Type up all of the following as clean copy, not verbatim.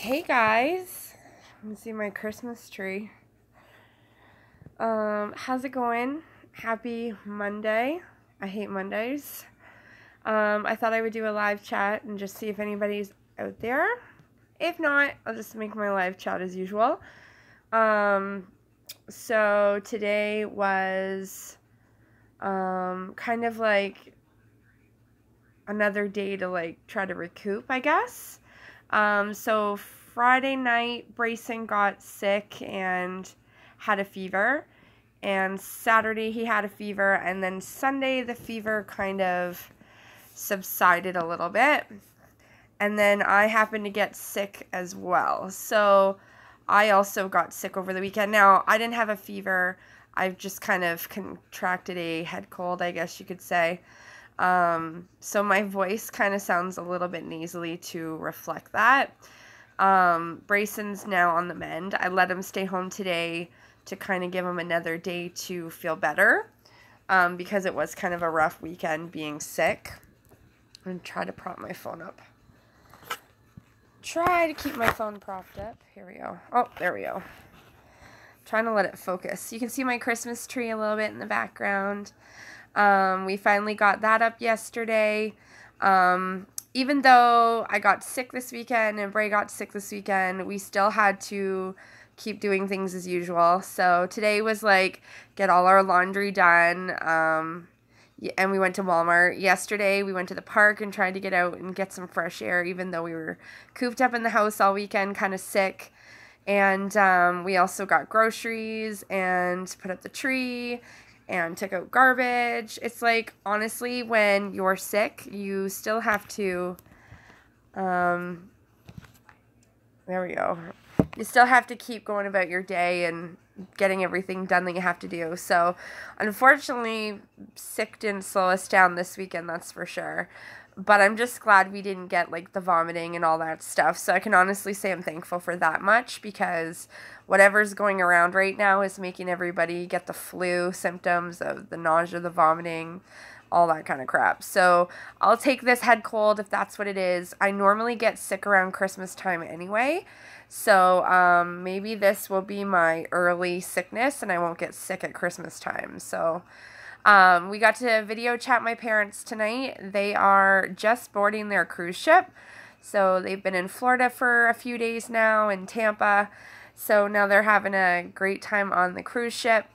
Hey guys, let me see my Christmas tree. How's it going? Happy Monday. I hate Mondays. I thought I would do a live chat and just see if anybody's out there. If not, I'll just make my live chat as usual. So today was kind of like another day to like try to recoup, I guess. So Friday night, Brayson got sick and had a fever, and Saturday he had a fever, and then Sunday the fever kind of subsided a little bit, and then I happened to get sick as well. So I also got sick over the weekend. Now, I didn't have a fever. I've just kind of contracted a head cold, I guess you could say. So my voice kind of sounds a little bit nasally to reflect that. Brayson's now on the mend. I let him stay home today to kind of give him another day to feel better, because it was kind of a rough weekend being sick. I'm going to try to prop my phone up. Try to keep my phone propped up. Here we go. Oh, there we go. Trying to let it focus. You can see my Christmas tree a little bit in the background. We finally got that up yesterday. Even though I got sick this weekend and Bray got sick this weekend, we still had to keep doing things as usual. So today was like, get all our laundry done. And we went to Walmart. Yesterday, we went to the park and tried to get out and get some fresh air, even though we were cooped up in the house all weekend, kind of sick. And we also got groceries and put up the tree and took out garbage. It's like, honestly, when you're sick, you still have to, there we go. You still have to keep going about your day and getting everything done that you have to do. So, unfortunately, sick didn't slow us down this weekend, that's for sure. But I'm just glad we didn't get, like, the vomiting and all that stuff. So I can honestly say I'm thankful for that much, because whatever's going around right now is making everybody get the flu symptoms of the nausea, the vomiting, all that kind of crap. So I'll take this head cold if that's what it is. I normally get sick around Christmas time anyway. So maybe this will be my early sickness and I won't get sick at Christmas time. So we got to video chat my parents tonight. They are just boarding their cruise ship. So they've been in Florida for a few days now, in Tampa. So now they're having a great time on the cruise ship.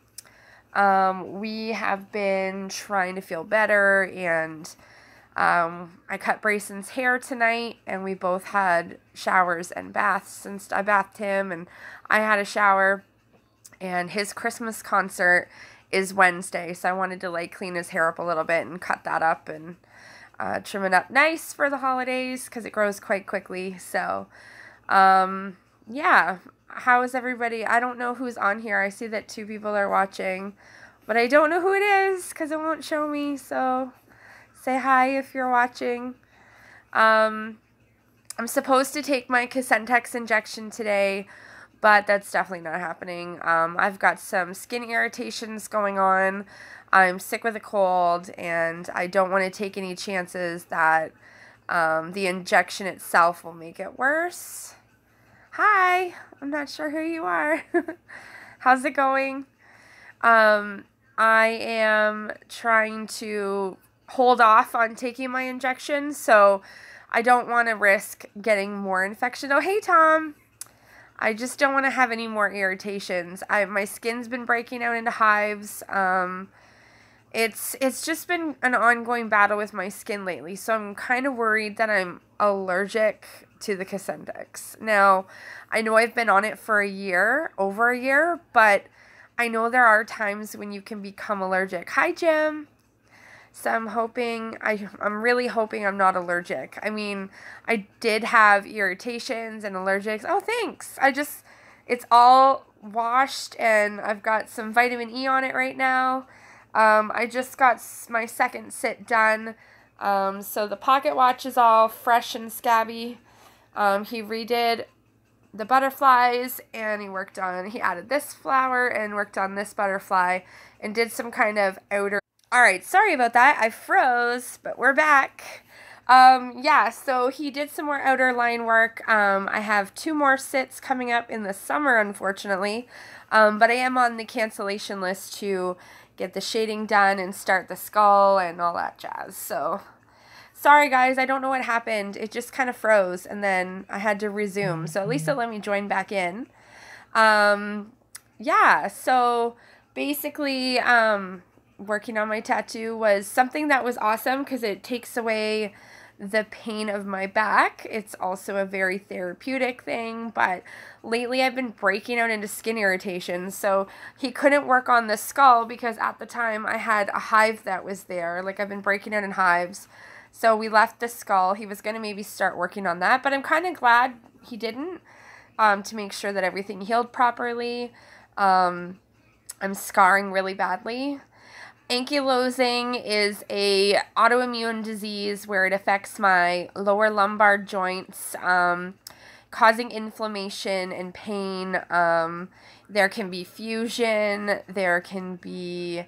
We have been trying to feel better, and I cut Brayson's hair tonight, and we both had showers and baths. Since I bathed him and I had a shower, and his Christmas concert is Wednesday, so I wanted to like clean his hair up a little bit and cut that up and trim it up nice for the holidays, because it grows quite quickly. So yeah, how is everybody? I don't know who's on here. I see that 2 people are watching, but I don't know who it is because it won't show me. So say hi if you're watching. I'm supposed to take my Casentex injection today, but that's definitely not happening. I've got some skin irritations going on. I'm sick with a cold, and I don't want to take any chances that the injection itself will make it worse. Hi, I'm not sure who you are. How's it going? I am trying to hold off on taking my injection, so I don't want to risk getting more infection. Oh, hey, Tom. I just don't want to have any more irritations. My skin's been breaking out into hives. It's just been an ongoing battle with my skin lately, so I'm kind of worried that I'm allergic to the Casentex. Now, I know I've been on it for a year, over a year, but I know there are times when you can become allergic. Hi, Jim. So I'm really hoping I'm not allergic. I mean, I did have irritations and allergics. Oh, thanks. It's all washed, and I've got some vitamin E on it right now. I just got my second sit done. So the pocket watch is all fresh and scabby. He redid the butterflies, and he added this flower and worked on this butterfly and did some kind of outer. All right, sorry about that. I froze, but we're back. Yeah, so he did some more outer line work. I have 2 more sits coming up in the summer, unfortunately. But I am on the cancellation list to get the shading done and start the skull and all that jazz. So, sorry guys, I don't know what happened. It just kind of froze and then I had to resume. So at least it let me join back in. Yeah, so basically, working on my tattoo was something that was awesome because it takes away the pain of my back. It's also a very therapeutic thing, but lately I've been breaking out into skin irritations. So he couldn't work on the skull because at the time I had a hive that was there. Like, I've been breaking out in hives. So we left the skull. He was going to maybe start working on that, but I'm kind of glad he didn't, to make sure that everything healed properly. I'm scarring really badly. Ankylosing is a autoimmune disease where it affects my lower lumbar joints, causing inflammation and pain. There can be fusion. There can be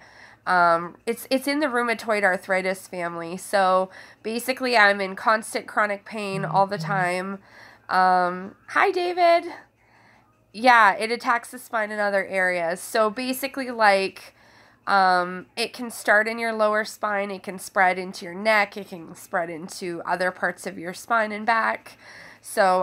it's in the rheumatoid arthritis family. So basically, I'm in constant chronic pain all the time. Hi, David. Yeah, it attacks the spine and other areas. So basically, like, it can start in your lower spine, it can spread into your neck, it can spread into other parts of your spine and back. So,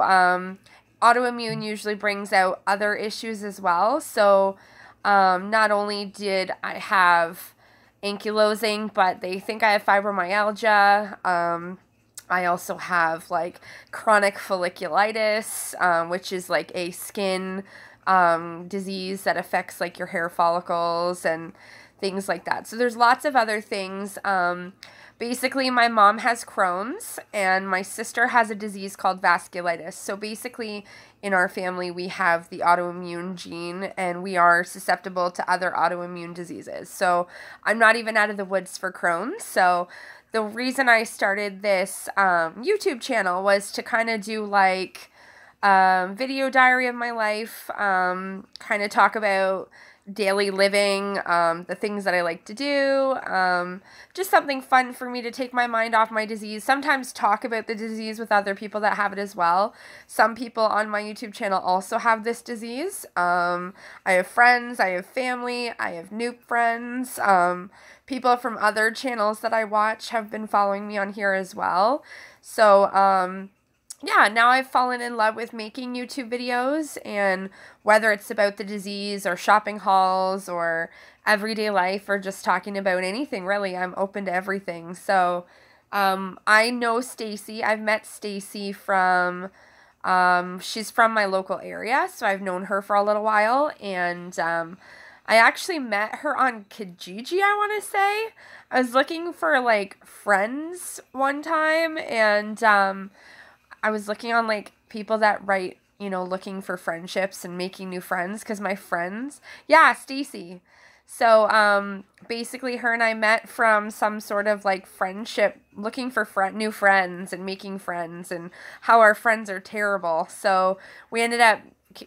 autoimmune usually brings out other issues as well. So, not only did I have ankylosing, but they think I have fibromyalgia. I also have, like, chronic folliculitis, which is, like, a skin disease that affects, like, your hair follicles and things like that. So there's lots of other things. Basically, my mom has Crohn's, and my sister has a disease called vasculitis. So basically, in our family, we have the autoimmune gene, and we are susceptible to other autoimmune diseases. So I'm not even out of the woods for Crohn's. So the reason I started this YouTube channel was to kind of do, like, video diary of my life, kind of talk about daily living, the things that I like to do, just something fun for me to take my mind off my disease. Sometimes talk about the disease with other people that have it as well. Some people on my YouTube channel also have this disease. I have friends, I have family, I have new friends. People from other channels that I watch have been following me on here as well. So, yeah, now I've fallen in love with making YouTube videos, and whether it's about the disease or shopping hauls or everyday life or just talking about anything, really, I'm open to everything. So, I know Stacy. I've met Stacy from, she's from my local area, so I've known her for a little while, and, I actually met her on Kijiji, I want to say. I was looking for, like, friends one time, and, I was looking on, like, people that write, you know, looking for friendships and making new friends, because my friends, yeah, Stacy. So, basically, her and I met from some sort of, like, friendship, looking for new friends and making friends, and how our friends are terrible. So, we ended up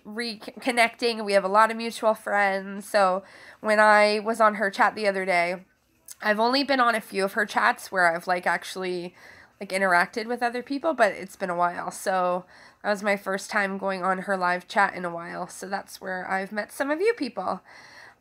reconnecting. We have a lot of mutual friends. So, when I was on her chat the other day, I've only been on a few of her chats where I've, like, actually, like, interacted with other people, but it's been a while. So that was my first time going on her live chat in a while. So that's where I've met some of you people.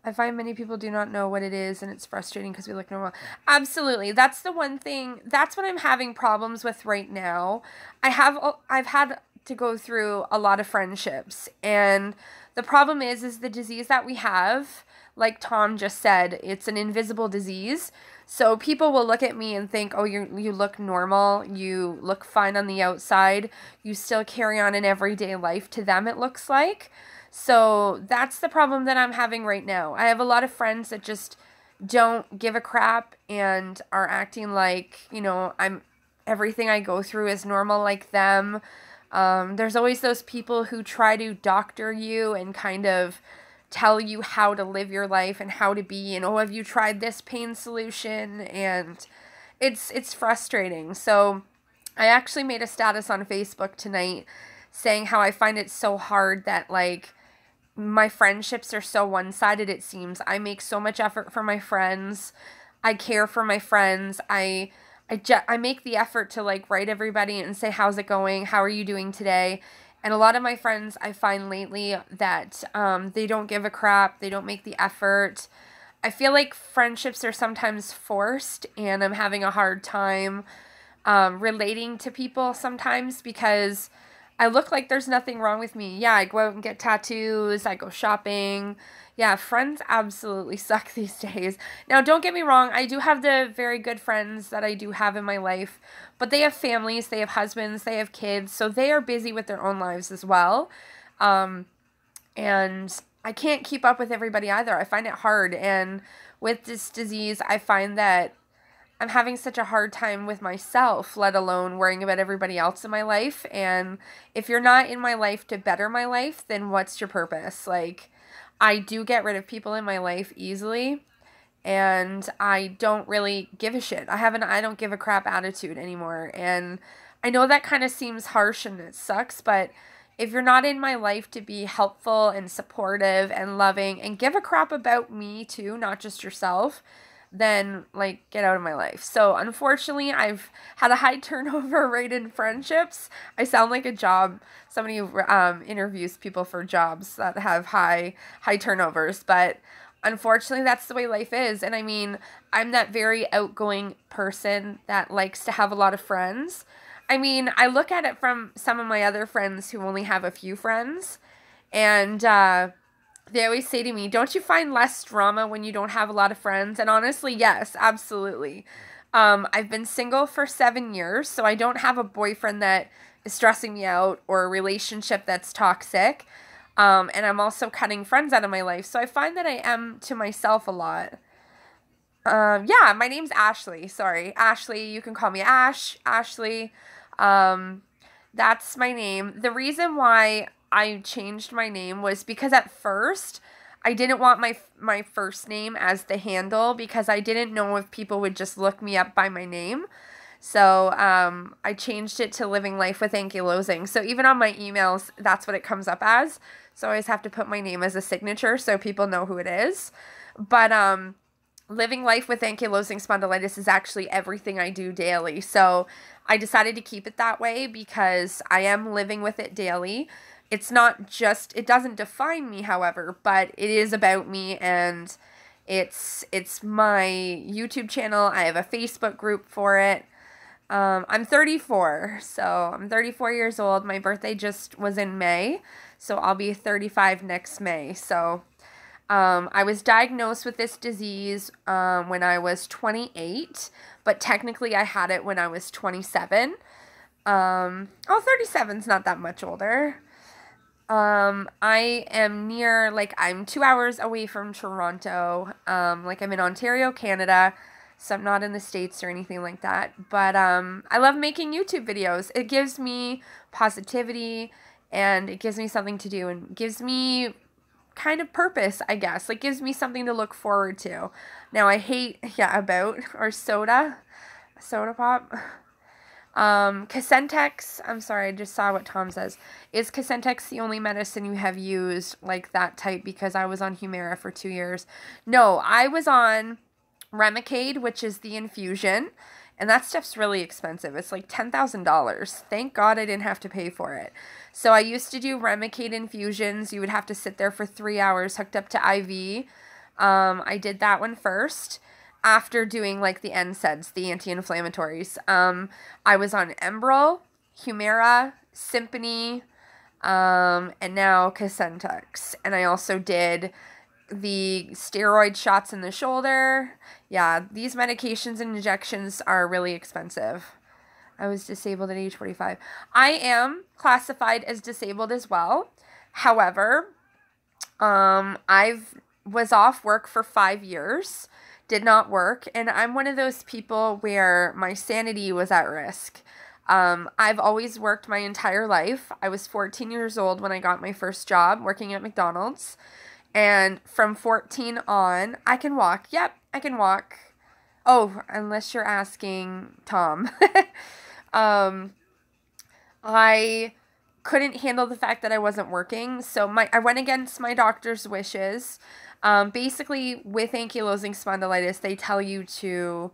I find many people do not know what it is, and it's frustrating because we look normal. Absolutely. That's the one thing. That's what I'm having problems with right now. I've had to go through a lot of friendships, and the problem is the disease that we have, like Tom just said, it's an invisible disease. So people will look at me and think, oh, you look normal, you look fine on the outside, you still carry on in everyday life, to them it looks like. So that's the problem that I'm having right now. I have a lot of friends that just don't give a crap and are acting like, you know, everything I go through is normal like them. There's always those people who try to doctor you and kind of tell you how to live your life and how to be, and, oh, have you tried this pain solution? And it's frustrating. So I actually made a status on Facebook tonight saying how I find it so hard that, like, my friendships are so one-sided, it seems. I make so much effort for my friends. I care for my friends. I I make the effort to like write everybody and say, how's it going? How are you doing today? And a lot of my friends I find lately that they don't give a crap. They don't make the effort. I feel like friendships are sometimes forced, and I'm having a hard time relating to people sometimes because I look like there's nothing wrong with me. Yeah, I go out and get tattoos. I go shopping. Yeah, friends absolutely suck these days. Now, don't get me wrong. I do have the very good friends that I do have in my life, but they have families, they have husbands, they have kids, so they are busy with their own lives as well. And I can't keep up with everybody either. I find it hard. And with this disease, I find that I'm having such a hard time with myself, let alone worrying about everybody else in my life. And if you're not in my life to better my life, then what's your purpose? Like, I do get rid of people in my life easily, and I don't really give a shit. I don't give a crap attitude anymore. And I know that kind of seems harsh and it sucks, but if you're not in my life to be helpful and supportive and loving and give a crap about me too, not just yourself, then like get out of my life. So unfortunately, I've had a high turnover rate in friendships. I sound like somebody who interviews people for jobs that have high turnovers, but unfortunately that's the way life is. And I mean, I'm that very outgoing person that likes to have a lot of friends. I mean, I look at it from some of my other friends who only have a few friends, and they always say to me, don't you find less drama when you don't have a lot of friends? And honestly, yes, absolutely. I've been single for 7 years, so I don't have a boyfriend that is stressing me out or a relationship that's toxic. And I'm also cutting friends out of my life, so I find that I am to myself a lot. Yeah, my name's Ashley. Sorry, Ashley. You can call me Ashley. That's my name. The reason why I changed my name was because at first I didn't want my first name as the handle because I didn't know if people would just look me up by my name. So I changed it to Living Life with Ankylosing. So even on my emails, that's what it comes up as. So I always have to put my name as a signature so people know who it is. But Living Life with Ankylosing Spondylitis is actually everything I do daily. So I decided to keep it that way because I am living with it daily. It's not just, it doesn't define me, however, but it is about me, and it's my YouTube channel. I have a Facebook group for it. I'm 34, so I'm 34 years old. My birthday just was in May, so I'll be 35 next May. So I was diagnosed with this disease when I was 28, but technically I had it when I was 27. 37's not that much older. I am near, like, I'm 2 hours away from Toronto. Like, I'm in Ontario, Canada, so I'm not in the States or anything like that. But, I love making YouTube videos. It gives me positivity, and it gives me something to do, and gives me kind of purpose, I guess. Like, gives me something to look forward to. Now, I hate, or soda pop. Casentex, I'm sorry, I just saw what Tom says. Is Casentex the only medicine you have used, like that type? Because I was on Humira for 2 years. No, I was on Remicade, which is the infusion, and that stuff's really expensive. It's like $10,000. Thank God I didn't have to pay for it. So I used to do Remicade infusions. You would have to sit there for 3 hours hooked up to IV. I did that one first. After doing, like, the NSAIDs, the anti-inflammatories, I was on Enbrel, Humira, Simponi, and now Casentex. And I also did the steroid shots in the shoulder. Yeah, these medications and injections are really expensive. I was disabled at age 45. I am classified as disabled as well. However, was off work for 5 years. Did not work, and I'm one of those people where my sanity was at risk. I've always worked my entire life. I was 14 years old when I got my first job working at McDonald's, and from 14 on, I can walk. Yep, I can walk. Oh, unless you're asking Tom. I couldn't handle the fact that I wasn't working, so I went against my doctor's wishes. Basically, with ankylosing spondylitis, they tell you to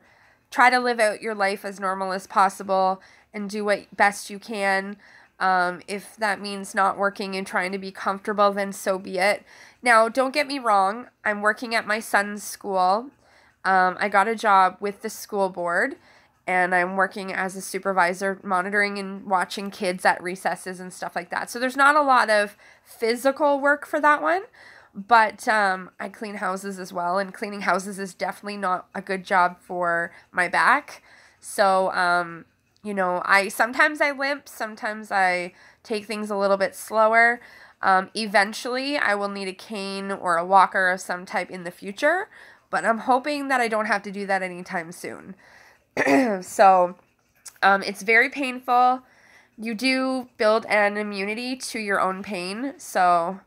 try to live out your life as normal as possible and do what best you can. If that means not working and trying to be comfortable, then so be it. Now, don't get me wrong. I'm working at my son's school. I got a job with the school board, and I'm working as a supervisor, monitoring and watching kids at recesses and stuff like that. So there's not a lot of physical work for that one, but I clean houses as well, and cleaning houses is definitely not a good job for my back. So, you know, sometimes I limp, sometimes I take things a little bit slower. Eventually, I will need a cane or a walker of some type in the future, but I'm hoping that I don't have to do that anytime soon. So, it's very painful. You do build an immunity to your own pain, so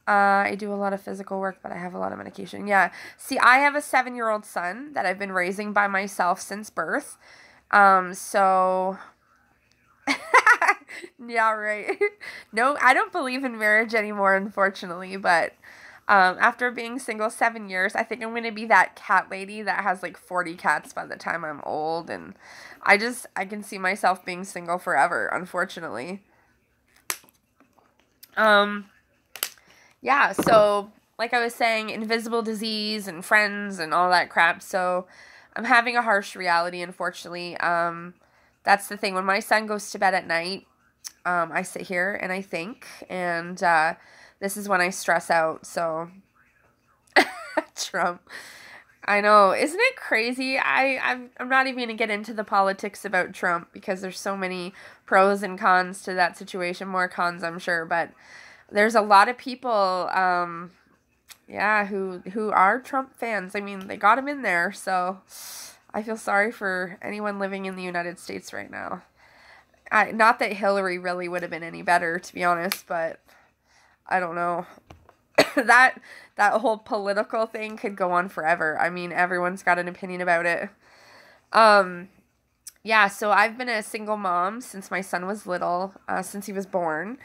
I do a lot of physical work, but I have a lot of medication. Yeah, see, I have a 7-year-old son that I've been raising by myself since birth, so... Yeah, right. No, I don't believe in marriage anymore, unfortunately, but after being single 7 years, I think I'm going to be that cat lady that has like 40 cats by the time I'm old, and I can see myself being single forever, unfortunately. Yeah, so like I was saying, invisible disease and friends and all that crap, so I'm having a harsh reality, unfortunately. That's the thing. When my son goes to bed at night, I sit here and I think, and this is when I stress out, so... Trump. I know. Isn't it crazy? I'm not even going to get into the politics about Trump, because there's so many pros and cons to that situation. More cons, I'm sure, but there's a lot of people, yeah, who are Trump fans. I mean, they got him in there, so I feel sorry for anyone living in the United States right now. Not that Hillary really would have been any better, to be honest, but I don't know. That whole political thing could go on forever. I mean, everyone's got an opinion about it. Yeah, so I've been a single mom since my son was little, since he was born.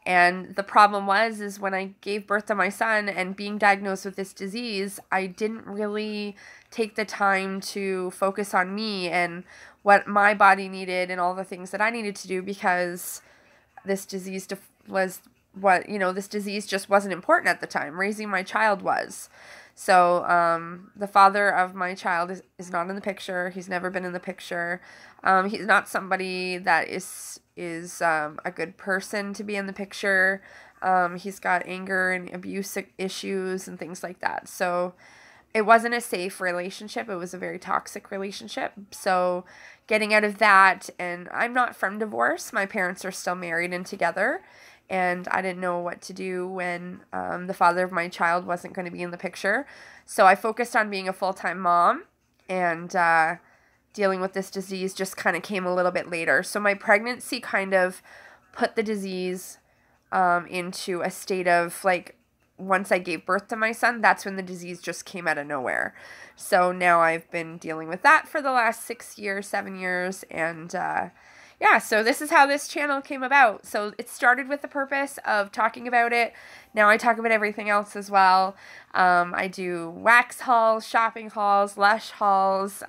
And the problem is when I gave birth to my son and being diagnosed with this disease, I didn't really take the time to focus on me and what my body needed and all the things that I needed to do, because this disease this disease just wasn't important at the time. Raising my child was. So, the father of my child is not in the picture. He's never been in the picture. He's not somebody that is a good person to be in the picture. He's got anger and abuse issues and things like that. So, it wasn't a safe relationship. It was a very toxic relationship. So, getting out of that, and I'm not from divorce. My parents are still married and together. And I didn't know what to do when the father of my child wasn't going to be in the picture. So I focused on being a full-time mom, and dealing with this disease just kind of came a little bit later. So my pregnancy kind of put the disease into a state of, like, once I gave birth to my son, that's when the disease just came out of nowhere. So now I've been dealing with that for the last 7 years, and yeah, so this is how this channel came about. So it started with the purpose of talking about it. Now I talk about everything else as well. I do wax hauls, shopping hauls, lash hauls,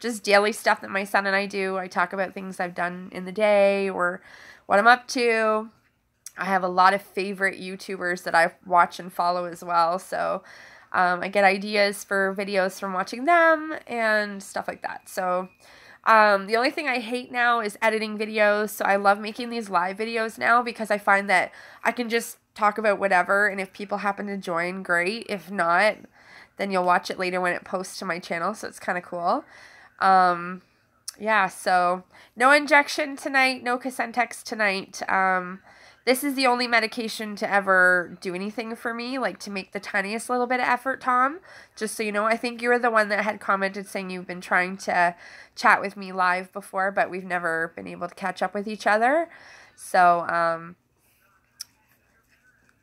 just daily stuff that my son and I do. I talk about things I've done in the day or what I'm up to. I have a lot of favorite YouTubers that I watch and follow as well. So I get ideas for videos from watching them and stuff like that. So... the only thing I hate now is editing videos, so I love making these live videos now because I find that I can just talk about whatever, and if people happen to join, great. If not, then you'll watch it later when it posts to my channel, so it's kind of cool. Yeah, so no injection tonight, no Cosentex tonight. This is the only medication to ever do anything for me, like to make the tiniest little bit of effort, Tom. Just so you know, I think you were the one that had commented saying you've been trying to chat with me live before, but we've never been able to catch up with each other. So,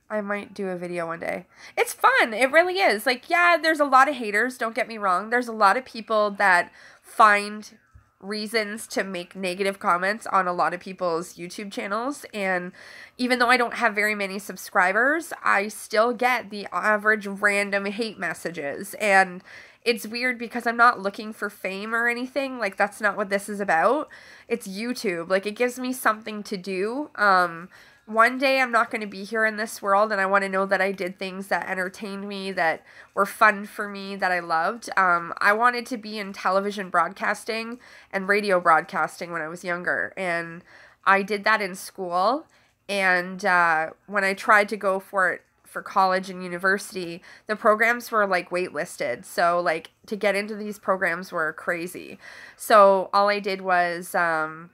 I might do a video one day. It's fun. It really is. Like, yeah, there's a lot of haters. Don't get me wrong. There's a lot of people that find reasons to make negative comments on a lot of people's YouTube channels, and even though I don't have very many subscribers, I still get the average random hate messages, and it's weird because I'm not looking for fame or anything. Like, that's not what this is about. It's YouTube. Like, it gives me something to do. One day I'm not going to be here in this world, and I want to know that I did things that entertained me, that were fun for me, that I loved. I wanted to be in television broadcasting and radio broadcasting when I was younger, and I did that in school. And when I tried to go for it for college and university, the programs were like waitlisted. So like to get into these programs were crazy. So all I did was, oh,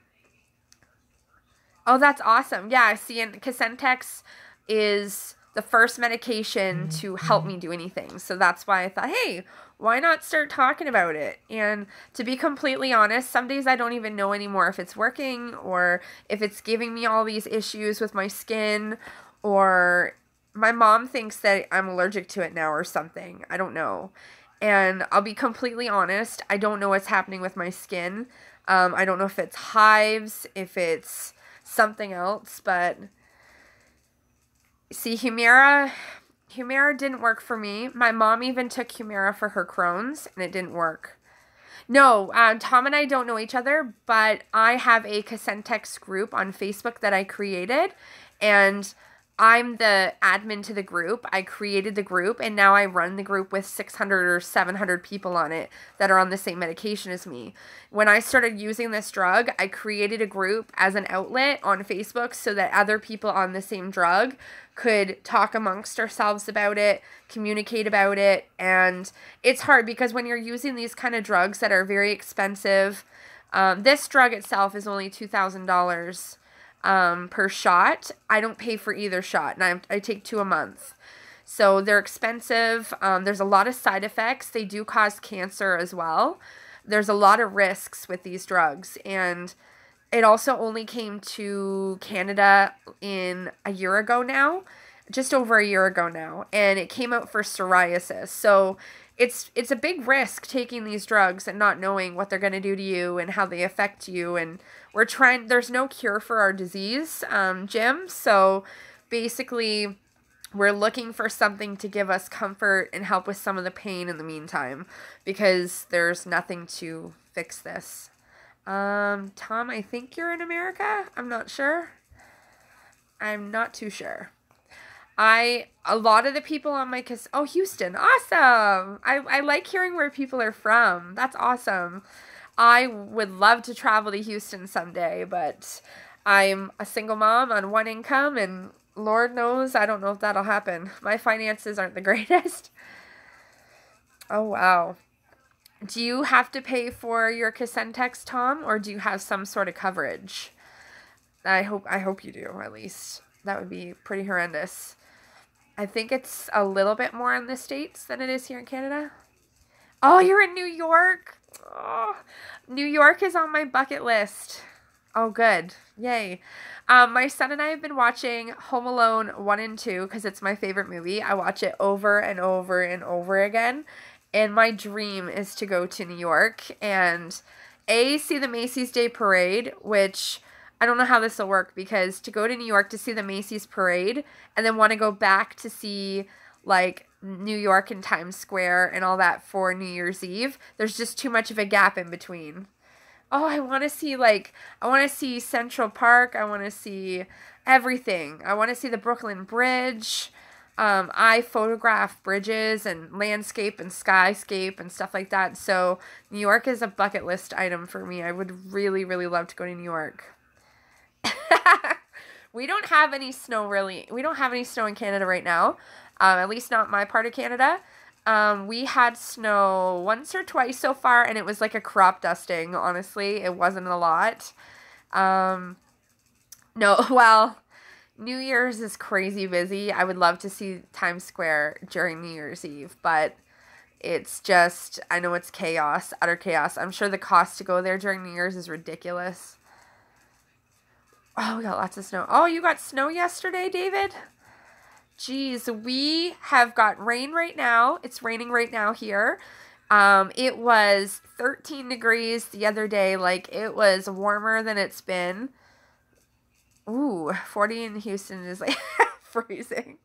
that's awesome. Yeah, I see. And Casentex is the first medication to help me do anything. So that's why I thought, hey, why not start talking about it? And to be completely honest, some days I don't even know anymore if it's working or if it's giving me all these issues with my skin, or my mom thinks that I'm allergic to it now or something. I don't know. And I'll be completely honest, I don't know what's happening with my skin. I don't know if it's hives, if it's something else, but see, Humira didn't work for me. My mom even took Humira for her Crohn's, and it didn't work. No, Tom and I don't know each other, but I have a Casentex group on Facebook that I created, and I'm the admin to the group. I created the group, and now I run the group with 600 or 700 people on it that are on the same medication as me. When I started using this drug, I created a group as an outlet on Facebook so that other people on the same drug could talk amongst ourselves about it, communicate about it. And it's hard because when you're using these kind of drugs that are very expensive, this drug itself is only $2,000 per shot. I don't pay for either shot, and I take 2 a month. So they're expensive. There's a lot of side effects. They do cause cancer as well. There's a lot of risks with these drugs, and it also only came to Canada in a year ago now, just over a year ago now, and it came out for psoriasis. So it's a big risk taking these drugs and not knowing what they're going to do to you and how they affect you. And there's no cure for our disease, Jim. So basically, we're looking for something to give us comfort and help with some of the pain in the meantime, because there's nothing to fix this. Tom, I think you're in America. I'm not sure. I'm not too sure. A lot of the people on my Houston, awesome. I like hearing where people are from. That's awesome. I would love to travel to Houston someday, but I'm a single mom on one income, and Lord knows I don't know if that'll happen. My finances aren't the greatest. Oh, wow. Do you have to pay for your Casentex, Tom, or do you have some sort of coverage? I hope you do, at least. That would be pretty horrendous. I think it's a little bit more in the States than it is here in Canada. Oh, you're in New York? Oh, New York is on my bucket list. Oh, good. Yay. My son and I have been watching Home Alone 1 and 2 because it's my favorite movie. I watch it over and over and over again. And my dream is to go to New York and see the Macy's Day Parade, which I don't know how this will work, because to go to New York to see the Macy's Parade and then want to go back to see like New York and Times Square and all that for New Year's Eve, there's just too much of a gap in between. Oh, I want to see Central Park. I want to see everything. I want to see the Brooklyn Bridge. I photograph bridges and landscape and skyscape and stuff like that. So New York is a bucket list item for me. I would really, really love to go to New York. We don't have any snow, really. We don't have any snow in Canada right now. At least not my part of Canada. We had snow once or twice so far, and it was like a crop dusting, honestly. It wasn't a lot. No, well, New Year's is crazy busy. I would love to see Times Square during New Year's Eve, but it's just, I know it's chaos, utter chaos. I'm sure the cost to go there during New Year's is ridiculous. Oh, we got lots of snow. Oh, you got snow yesterday, David? Jeez, we have got rain right now. It's raining right now here. It was 13 degrees the other day. Like, it was warmer than it's been. Ooh, 40 in Houston is like freezing.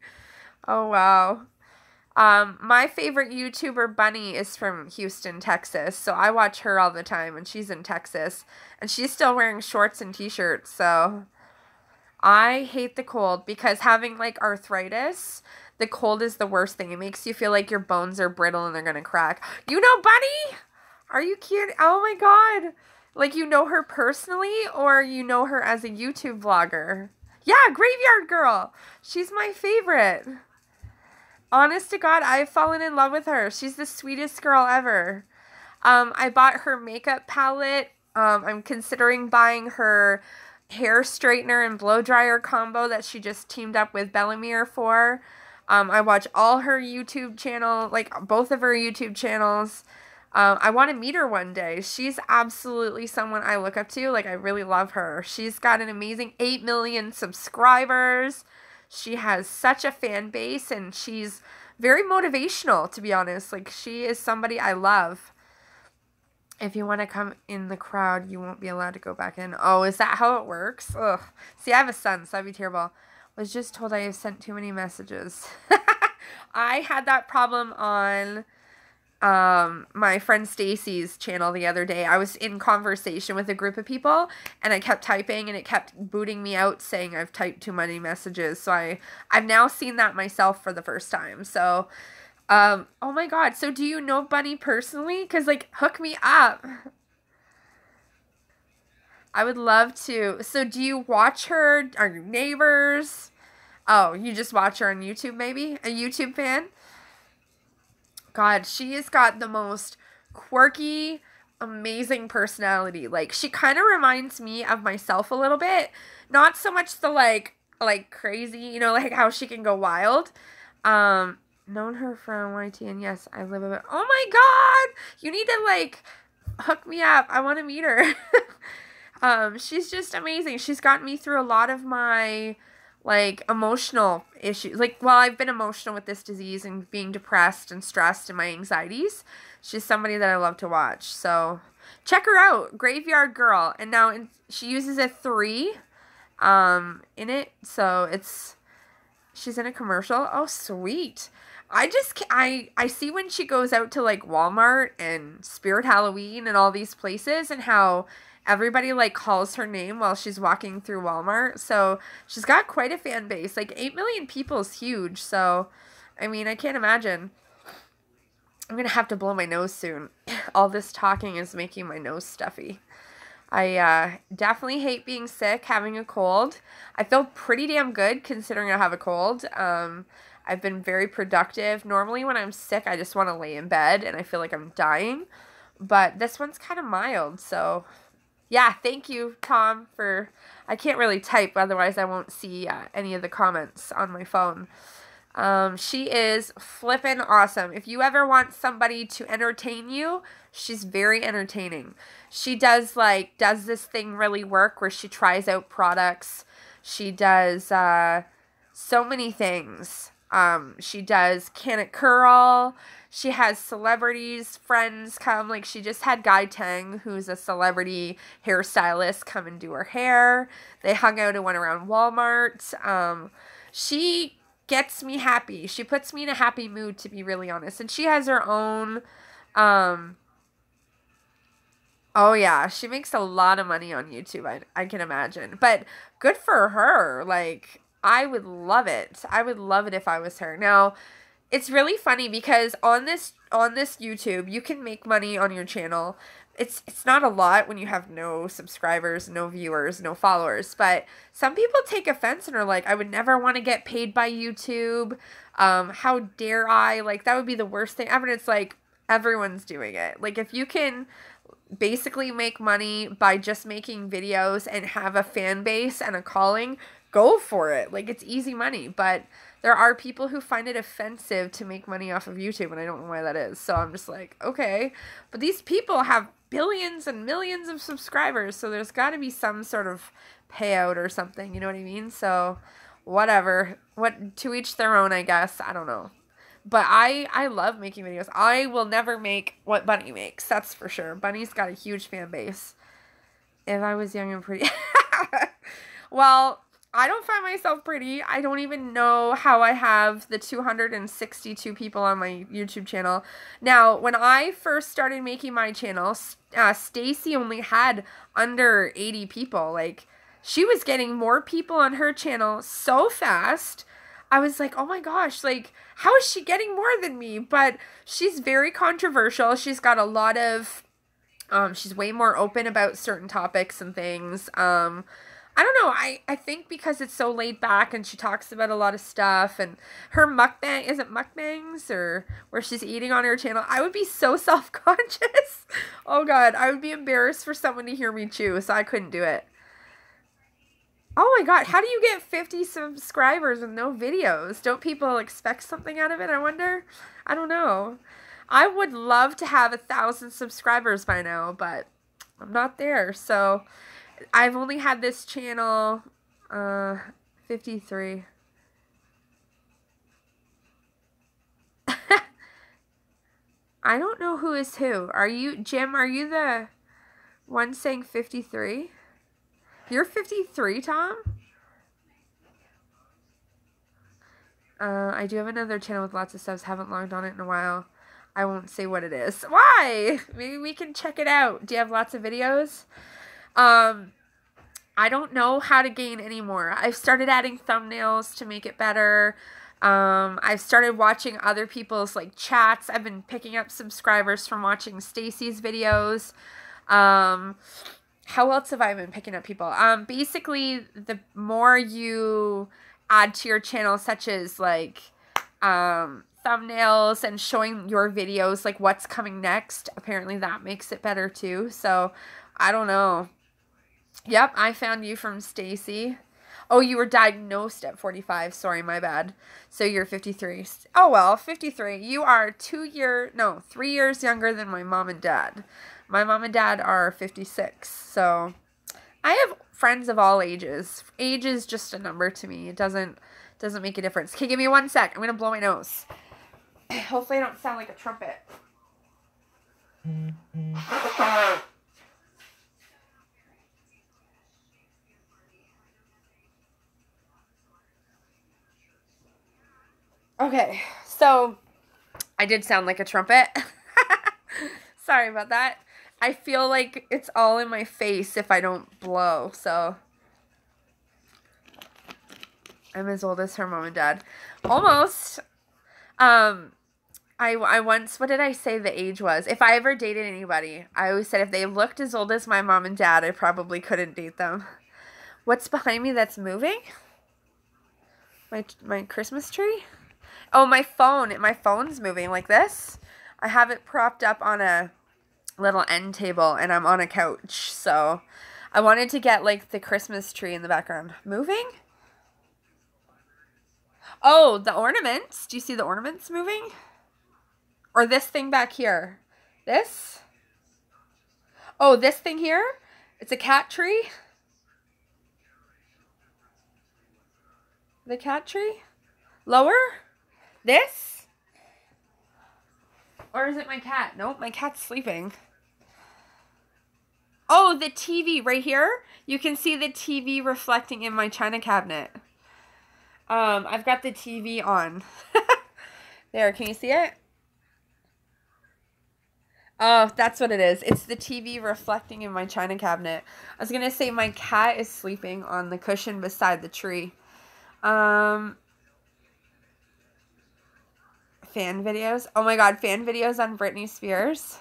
Oh, wow. My favorite YouTuber, Bunny, is from Houston, Texas, so I watch her all the time, and she's in Texas, and she's still wearing shorts and t-shirts, so I hate the cold because having, like, arthritis, the cold is the worst thing. It makes you feel like your bones are brittle and they're gonna crack. You know Bunny? Are you kidding? Oh my god. Like, you know her personally, or you know her as a YouTube vlogger? Yeah, Graveyard Girl. She's my favorite. Honest to God, I've fallen in love with her. She's the sweetest girl ever. I bought her makeup palette. I'm considering buying her hair straightener and blow dryer combo that she just teamed up with Bellamere for. I watch all her YouTube channel, like both of her YouTube channels. I want to meet her one day. She's absolutely someone I look up to. Like, I really love her. She's got an amazing 8 million subscribers. She has such a fan base, and she's very motivational, to be honest. Like, she is somebody I love. If you want to come in the crowd, you won't be allowed to go back in. Oh, is that how it works? Ugh. See, I have a son, so that'd be terrible. I was just told I have sent too many messages. I had that problem on my friend Stacy's channel the other day. I was in conversation with a group of people, and I kept typing, and it kept booting me out saying I've typed too many messages. So I've now seen that myself for the first time. So, oh my god. So do you know Bunny personally? Because, like, hook me up. I would love to. So do you watch her? Are you neighbors? Oh, you just watch her on YouTube maybe? A YouTube fan? God, she has got the most quirky, amazing personality. Like, she kind of reminds me of myself a little bit. Not so much the, like crazy, you know, like how she can go wild. Known her from YT, and yes, I live a bit. Oh my god! You need to, like, hook me up. I want to meet her. She's just amazing. She's gotten me through a lot of my, like, emotional issues. Like, well, I've been emotional with this disease and being depressed and stressed and my anxieties. She's somebody that I love to watch. So check her out, Graveyard Girl. And now she uses a 3 in it. So she's in a commercial. Oh, sweet. I see when she goes out to, like, Walmart and Spirit Halloween and all these places, and how everybody, like, calls her name while she's walking through Walmart. So she's got quite a fan base. Like, 8 million people is huge. So, I mean, I can't imagine. I'm going to have to blow my nose soon. All this talking is making my nose stuffy. I definitely hate being sick, having a cold. I feel pretty damn good considering I have a cold. I've been very productive. Normally when I'm sick, I just want to lay in bed and I feel like I'm dying. But this one's kind of mild, so yeah, thank you, Tom, for... I can't really type, otherwise I won't see any of the comments on my phone. She is flippin' awesome. If you ever want somebody to entertain you, she's very entertaining. She does this thing really work where she tries out products. She does so many things. She does Can It Curl. She has celebrities, friends come. Like, she just had Guy Tang, who's a celebrity hairstylist, come and do her hair. They hung out and went around Walmart. She gets me happy. She puts me in a happy mood, to be really honest. And she has her own, oh yeah, she makes a lot of money on YouTube, I can imagine. But good for her. Like, I would love it. I would love it if I was her. Now, it's really funny because on this YouTube, you can make money on your channel. It's not a lot when you have no subscribers, no viewers, no followers, but some people take offense and are like, I would never want to get paid by YouTube. How dare I? Like, that would be the worst thing ever. And it's like, everyone's doing it. Like, if you can basically make money by just making videos and have a fan base and a calling, go for it. Like, it's easy money. But there are people who find it offensive to make money off of YouTube, and I don't know why that is. So I'm just like, okay. But these people have billions and millions of subscribers, so there's got to be some sort of payout or something, you know what I mean? So whatever. To each their own, I guess. I don't know. But I love making videos. I will never make what Bunny makes, that's for sure. Bunny's got a huge fan base. If I was young and pretty... Well, I don't find myself pretty. I don't even know how I have the 262 people on my YouTube channel. Now, when I first started making my channel, Stacy only had under 80 people. Like, she was getting more people on her channel so fast. I was like, oh my gosh, like, how is she getting more than me? But she's very controversial. She's got a lot of, she's way more open about certain topics and things. I don't know. I think because it's so laid back and she talks about a lot of stuff, and her mukbang, is it mukbangs or where she's eating on her channel? I would be so self-conscious. Oh God, I would be embarrassed for someone to hear me chew, so I couldn't do it. Oh my God, how do you get 50 subscribers with no videos? Don't people expect something out of it, I wonder? I don't know. I would love to have 1,000 subscribers by now, but I'm not there, so I've only had this channel, 53. I don't know who is who. Are you, Jim, are you the one saying 53? You're 53, Tom? I do have another channel with lots of subs. Haven't logged on it in a while. I won't say what it is. Why? Maybe we can check it out. Do you have lots of videos? I don't know how to gain anymore. I've started adding thumbnails to make it better. I've started watching other people's like chats. I've been picking up subscribers from watching Stacy's videos. How else have I been picking up people? Basically, the more you add to your channel, such as like thumbnails and showing your videos, like what's coming next, apparently that makes it better too. So, I don't know. Yep, I found you from Stacy. Oh, you were diagnosed at 45. Sorry, my bad. So you're 53. Oh, well, 53. You are 3 years younger than my mom and dad. My mom and dad are 56. So I have friends of all ages. Age is just a number to me. It doesn't make a difference. Okay, give me 1 sec. I'm going to blow my nose. Hopefully I don't sound like a trumpet. Okay, so I did sound like a trumpet. Sorry about that. I feel like it's all in my face if I don't blow, so I'm as old as her mom and dad. Almost. I once, what did I say the age was? If I ever dated anybody, I always said if they looked as old as my mom and dad, I probably couldn't date them. What's behind me that's moving? My Christmas tree? Oh, my phone. My phone's moving like this. I have it propped up on a little end table, and I'm on a couch. So I wanted to get, like, the Christmas tree in the background. Moving? Oh, the ornaments. Do you see the ornaments moving? Or this thing back here? This? Oh, this thing here? It's a cat tree? The cat tree? Lower? This? Or is it my cat? Nope, my cat's sleeping. Oh, the TV right here. You can see the TV reflecting in my china cabinet. I've got the TV on. There, can you see it? Oh, that's what it is. It's the TV reflecting in my china cabinet. I was gonna say my cat is sleeping on the cushion beside the tree. Fan videos. Oh my God, fan videos on Britney Spears.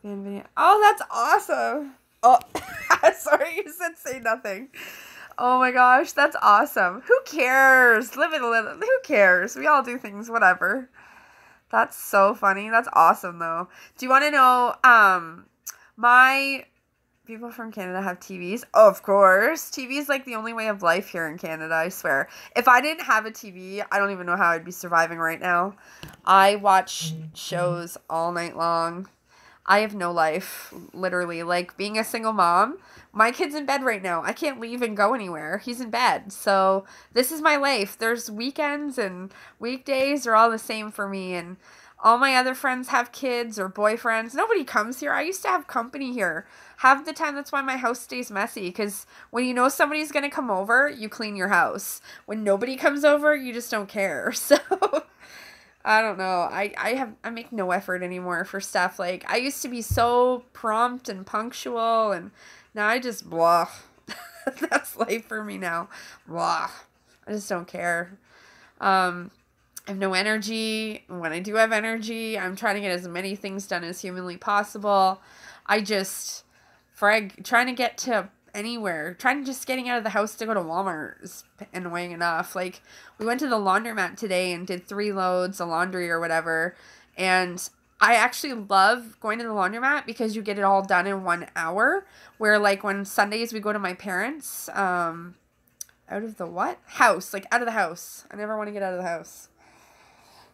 Fan video. Oh, that's awesome. Oh, sorry, you said say nothing. Oh my gosh, that's awesome. Who cares? Live it a little. Who cares? We all do things, whatever. That's so funny. That's awesome, though. Do you want to know, my people from Canada have TVs? Oh, of course. TV is like the only way of life here in Canada, I swear. If I didn't have a TV, I don't even know how I'd be surviving right now. I watch shows all night long. I have no life, literally. Like, being a single mom, my kid's in bed right now. I can't leave and go anywhere. He's in bed. So, this is my life. There's weekends and weekdays are all the same for me. And All my other friends have kids or boyfriends. Nobody comes here. I used to have company here. Half the time, that's why my house stays messy. Because when you know somebody's going to come over, you clean your house. When nobody comes over, you just don't care. So, I don't know. I make no effort anymore for stuff. Like, I used to be so prompt and punctual. And now I just blah. That's life for me now. Blah. I just don't care. I have no energy. When I do have energy, I'm trying to get as many things done as humanly possible. I just, trying to get to anywhere, getting out of the house to go to Walmart is annoying enough. Like, we went to the laundromat today and did 3 loads of laundry or whatever. And I actually love going to the laundromat because you get it all done in 1 hour. Where, like, when Sundays we go to my parents', out of the what? House. Like, out of the house. I never want to get out of the house.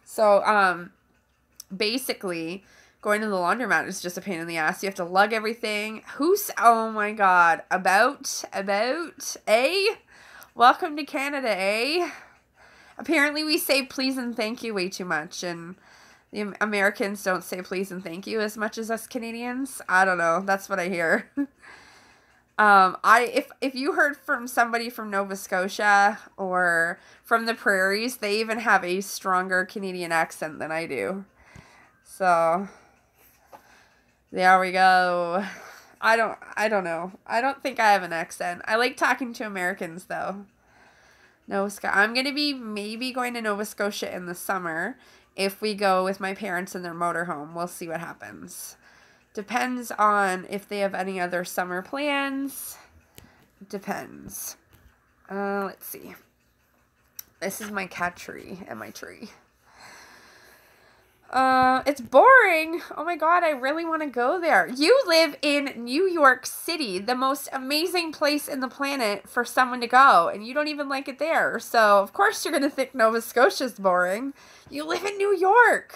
So, basically, going to the laundromat is just a pain in the ass. You have to lug everything. Oh my god. Welcome to Canada, eh? Apparently we say please and thank you way too much, and the Americans don't say please and thank you as much as us Canadians. I don't know. That's what I hear. If you heard from somebody from Nova Scotia or from the prairies, they even have a stronger Canadian accent than I do. So, there we go. I don't know. I don't think I have an accent. I like talking to Americans, though. I'm going to be maybe going to Nova Scotia in the summer if we go with my parents in their motorhome. We'll see what happens. Depends on if they have any other summer plans. Depends. Let's see. This is my cat tree and my tree. It's boring. Oh my god, I really want to go there. You live in New York City, the most amazing place in the planet for someone to go, and you don't even like it there. So, of course you're going to think Nova Scotia's boring. You live in New York.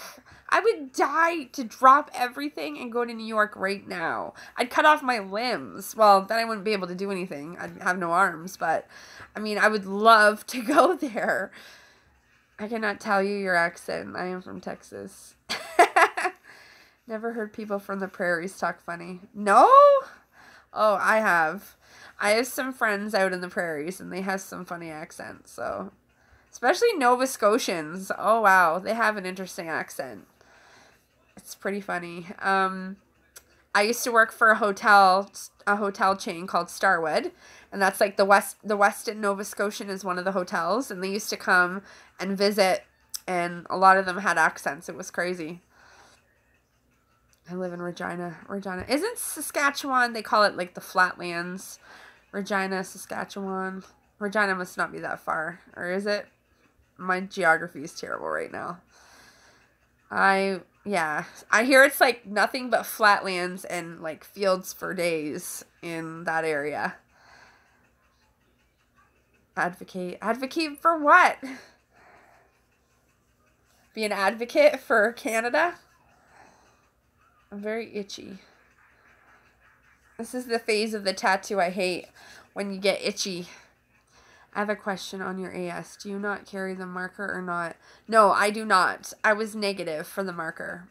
I would die to drop everything and go to New York right now. I'd cut off my limbs. Well, then I wouldn't be able to do anything. I'd have no arms, but, I mean, I would love to go there. I cannot tell you your accent. I am from Texas. Never heard people from the prairies talk funny. No? Oh, I have. I have some friends out in the prairies, and they have some funny accents, so. Especially Nova Scotians. Oh, wow. They have an interesting accent. It's pretty funny. I used to work for a hotel chain called Starwood, and that's like the Westin Nova Scotian is one of the hotels, and they used to come and visit, and a lot of them had accents. It was crazy. I live in Regina. Isn't Saskatchewan, they call it like the Flatlands. Regina, Saskatchewan. Regina must not be that far, or is it? My geography is terrible right now. Yeah, I hear it's like nothing but flatlands and like fields for days in that area. Advocate for what? Be an advocate for Canada? I'm very itchy. This is the phase of the tattoo I hate, when you get itchy. I have a question on your AS. Do you not carry the marker or not? No, I do not. I was negative for the marker.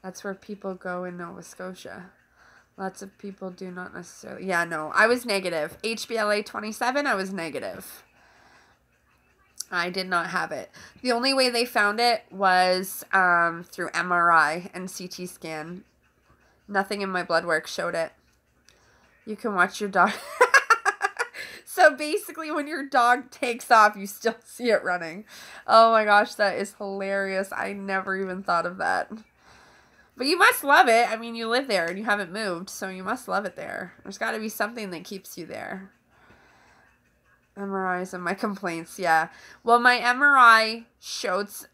That's where people go in Nova Scotia. Lots of people do not necessarily. Yeah, no, I was negative. HBLA 27, I was negative. I did not have it. The only way they found it was through MRI and CT scan. Nothing in my blood work showed it. You can watch your dog. So basically when your dog takes off, you still see it running. Oh my gosh, that is hilarious. I never even thought of that. But you must love it. I mean, you live there and you haven't moved, so you must love it there. There's got to be something that keeps you there. MRIs and my complaints, yeah. Well, my MRI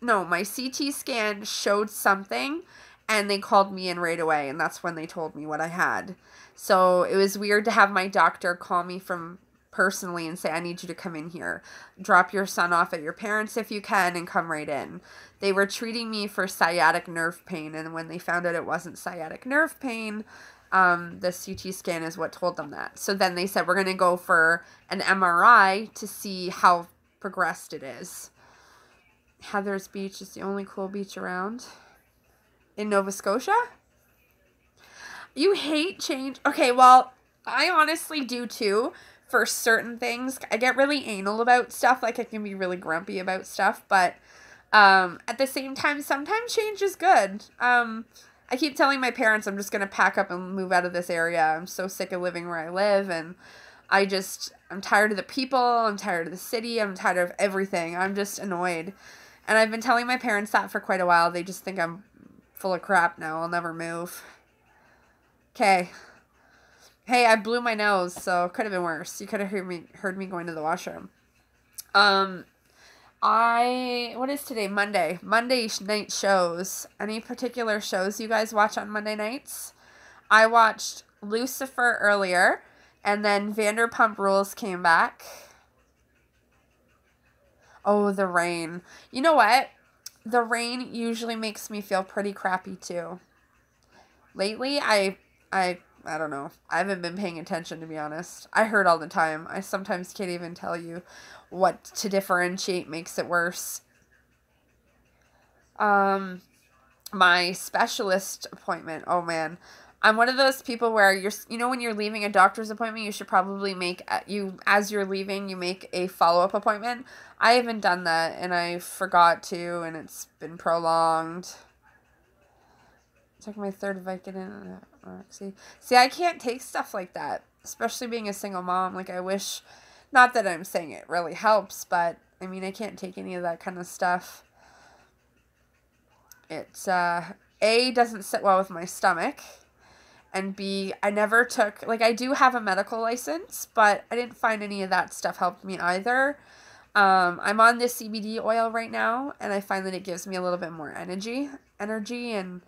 my CT scan showed something, and they called me in right away, and that's when they told me what I had. So it was weird to have my doctor call me from personally and say, I need you to come in here. Drop your son off at your parents if you can and come right in. They were treating me for sciatic nerve pain, and when they found out it wasn't sciatic nerve pain, the CT scan is what told them that. So then they said, we're going to go for an MRI to see how progressed it is. Heather's Beach is the only cool beach around. In Nova Scotia? You hate change? Okay, well, I honestly do too. For certain things, I get really anal about stuff. Like, I can be really grumpy about stuff. But at the same time, sometimes change is good. I keep telling my parents I'm just going to pack up and move out of this area. I'm so sick of living where I live. And I'm tired of the people. I'm tired of the city. I'm tired of everything. I'm just annoyed. And I've been telling my parents that for quite a while. They just think I'm full of crap now. I'll never move. Okay. Hey, I blew my nose, so it could have been worse. You could have heard me going to the washroom. What is today? Monday. Monday night shows. Any particular shows you guys watch on Monday nights? I watched Lucifer earlier, and then Vanderpump Rules came back. Oh, The Rain. You know what? The Rain usually makes me feel pretty crappy too. Lately, I don't know. I haven't been paying attention, to be honest. I hurt all the time. I sometimes can't even tell you what to differentiate makes it worse. My specialist appointment. Oh, man. I'm one of those people where when you're leaving a doctor's appointment, you should probably as you're leaving, you make a follow-up appointment. I haven't done that, and I forgot to, and it's been prolonged. Took my third Vicodin. See, I can't take stuff like that, especially being a single mom. Like, I wish, not that I'm saying it really helps, but, I mean, I can't take any of that kind of stuff. It's, A, doesn't sit well with my stomach, and B, I never took, like, I do have a medical license, but I didn't find any of that stuff helped me either. I'm on this CBD oil right now, and I find that it gives me a little bit more energy, and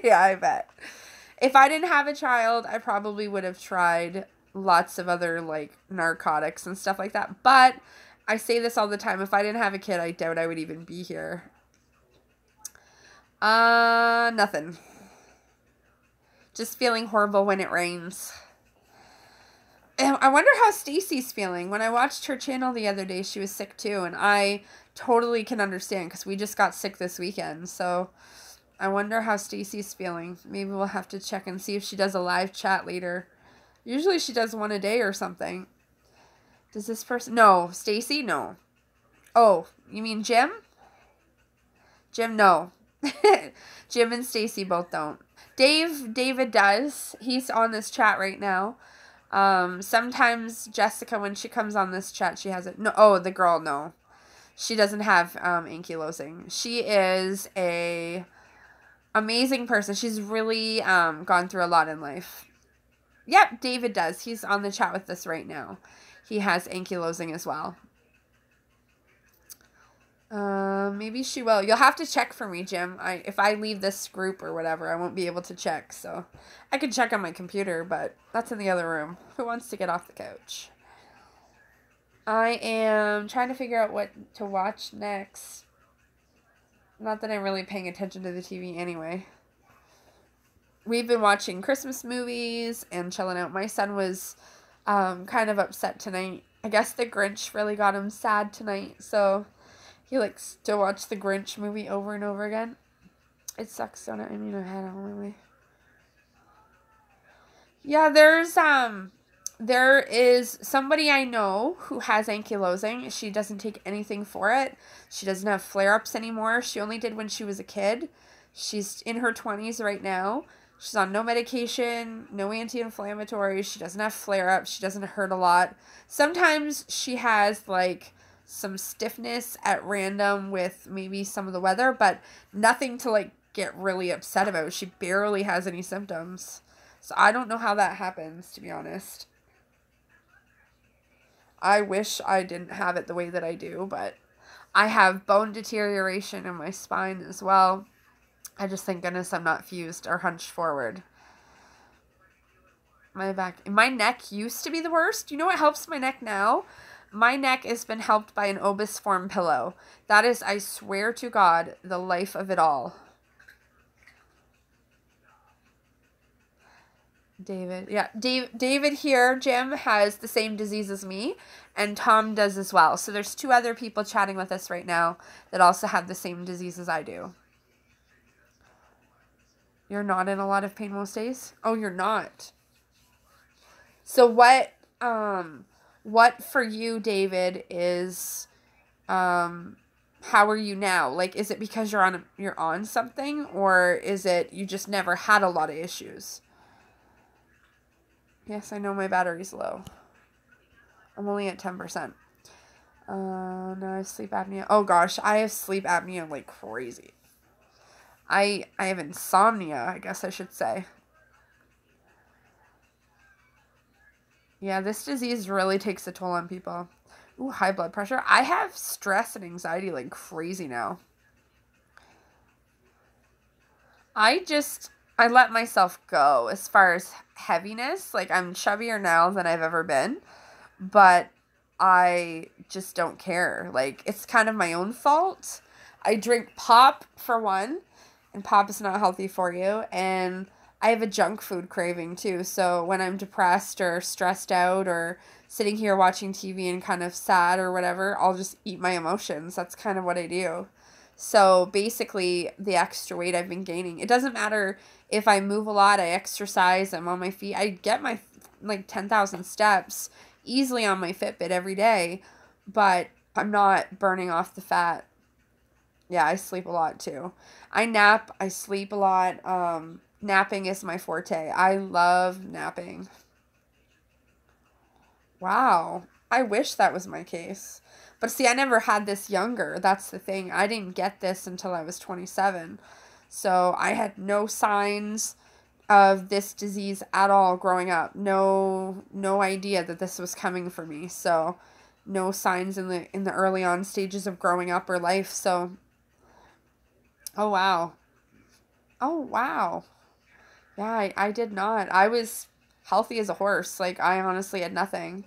yeah, I bet. If I didn't have a child, I probably would have tried lots of other, like, narcotics and stuff like that. But I say this all the time. If I didn't have a kid, I doubt I would even be here. Nothing. Just feeling horrible when it rains. And I wonder how Stacy's feeling. When I watched her channel the other day, she was sick too. And I totally can understand because we just got sick this weekend. So I wonder how Stacy's feeling. Maybe we'll have to check and see if she does a live chat later. Usually she does one a day or something. Does this person... No. Stacy? No. Oh, you mean Jim? Jim, no. Jim and Stacy both don't. David does. He's on this chat right now. Sometimes Jessica, when she comes on this chat, she has it. No, oh, the girl, no. She doesn't have ankylosing. She is a amazing person. She's really gone through a lot in life. Yep, David does. He's on the chat with us right now. He has ankylosing as well. Maybe she will. You'll have to check for me, Jim. If I leave this group or whatever, I won't be able to check. So I could check on my computer, but that's in the other room. Who wants to get off the couch? I am trying to figure out what to watch next. Not that I'm really paying attention to the TV anyway. We've been watching Christmas movies and chilling out. My son was kind of upset tonight. I guess the Grinch really got him sad tonight, so he likes to watch the Grinch movie over and over again. It sucks, don't it? I mean, I had it on my way. Yeah, there is somebody I know who has ankylosing. She doesn't take anything for it. She doesn't have flare-ups anymore. She only did when she was a kid. She's in her 20s right now. She's on no medication, no anti-inflammatories. She doesn't have flare-ups. She doesn't hurt a lot. Sometimes she has, like, some stiffness at random with maybe some of the weather, but nothing to, like, get really upset about. She barely has any symptoms. So I don't know how that happens, to be honest. I wish I didn't have it the way that I do, but I have bone deterioration in my spine as well. I just thank goodness I'm not fused or hunched forward. My neck used to be the worst. You know what helps my neck now? My neck has been helped by an obus form pillow. That is, I swear to God, the life of it all. David. Yeah, David here, Jim, has the same disease as me. And Tom does as well. So there's 2 other people chatting with us right now that also have the same disease as I do. You're not in a lot of pain most days? Oh, you're not. So what for you, David, is, how are you now? Like, is it because you're on something, or is it you just never had a lot of issues? Yes, I know my battery's low. I'm only at 10%. No, I have sleep apnea. Oh gosh, I have sleep apnea like crazy. I have insomnia, I guess I should say. Yeah, this disease really takes a toll on people. Ooh, high blood pressure. I have stress and anxiety like crazy now. I let myself go as far as heaviness. Like, I'm chubbier now than I've ever been, but I just don't care. Like, it's kind of my own fault. I drink pop, for one, and pop is not healthy for you, and I have a junk food craving too. So when I'm depressed or stressed out or sitting here watching TV and kind of sad or whatever, I'll just eat my emotions. That's kind of what I do. So basically, the extra weight I've been gaining, it doesn't matter if I move a lot, I exercise, I'm on my feet. I get my like 10,000 steps easily on my Fitbit every day, but I'm not burning off the fat. Yeah, I sleep a lot too. I nap, I sleep a lot. Napping is my forte. I love napping. Wow. I wish that was my case. But see, I never had this younger. That's the thing. I didn't get this until I was 27. So I had no signs of this disease at all growing up. No idea that this was coming for me. So no signs in the early on stages of growing up or life. So, oh wow. Oh wow. Yeah, I did not. I was healthy as a horse. Like, I honestly had nothing.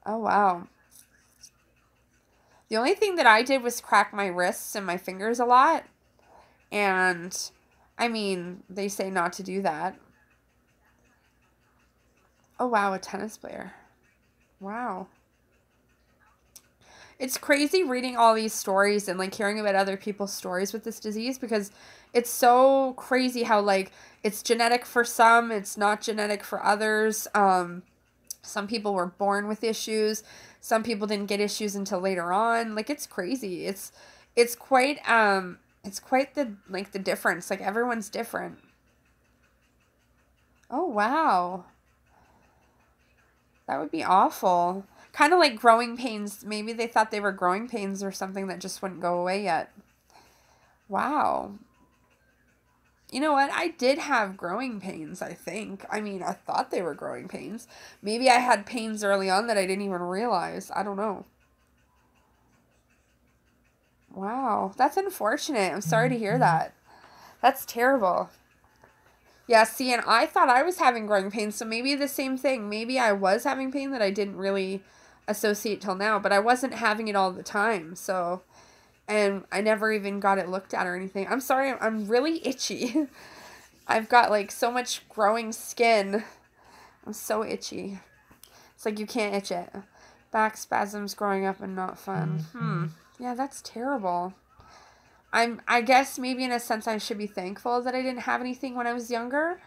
Oh, wow. The only thing that I did was crack my wrists and my fingers a lot. And, I mean, they say not to do that. Oh, wow, a tennis player. Wow. It's crazy reading all these stories and, like, hearing about other people's stories with this disease, because it's so crazy how, like, it's genetic for some, it's not genetic for others. Some people were born with issues. Some people didn't get issues until later on. Like, it's crazy. It's quite the difference. Like, everyone's different. Oh, wow. That would be awful. Kind of like growing pains. Maybe they thought they were growing pains or something that just wouldn't go away yet. Wow. You know what? I did have growing pains, I think. I mean, I thought they were growing pains. Maybe I had pains early on that I didn't even realize. I don't know. Wow. That's unfortunate. I'm sorry to hear that. That's terrible. Yeah, see, and I thought I was having growing pains, so maybe the same thing. Maybe I was having pain that I didn't really associate till now, but I wasn't having it all the time, so... And I never even got it looked at or anything. I'm sorry, I'm really itchy. I've got, like, so much growing skin. I'm so itchy. It's like you can't itch it. Back spasms growing up and not fun. Yeah, that's terrible. I guess maybe in a sense I should be thankful that I didn't have anything when I was younger.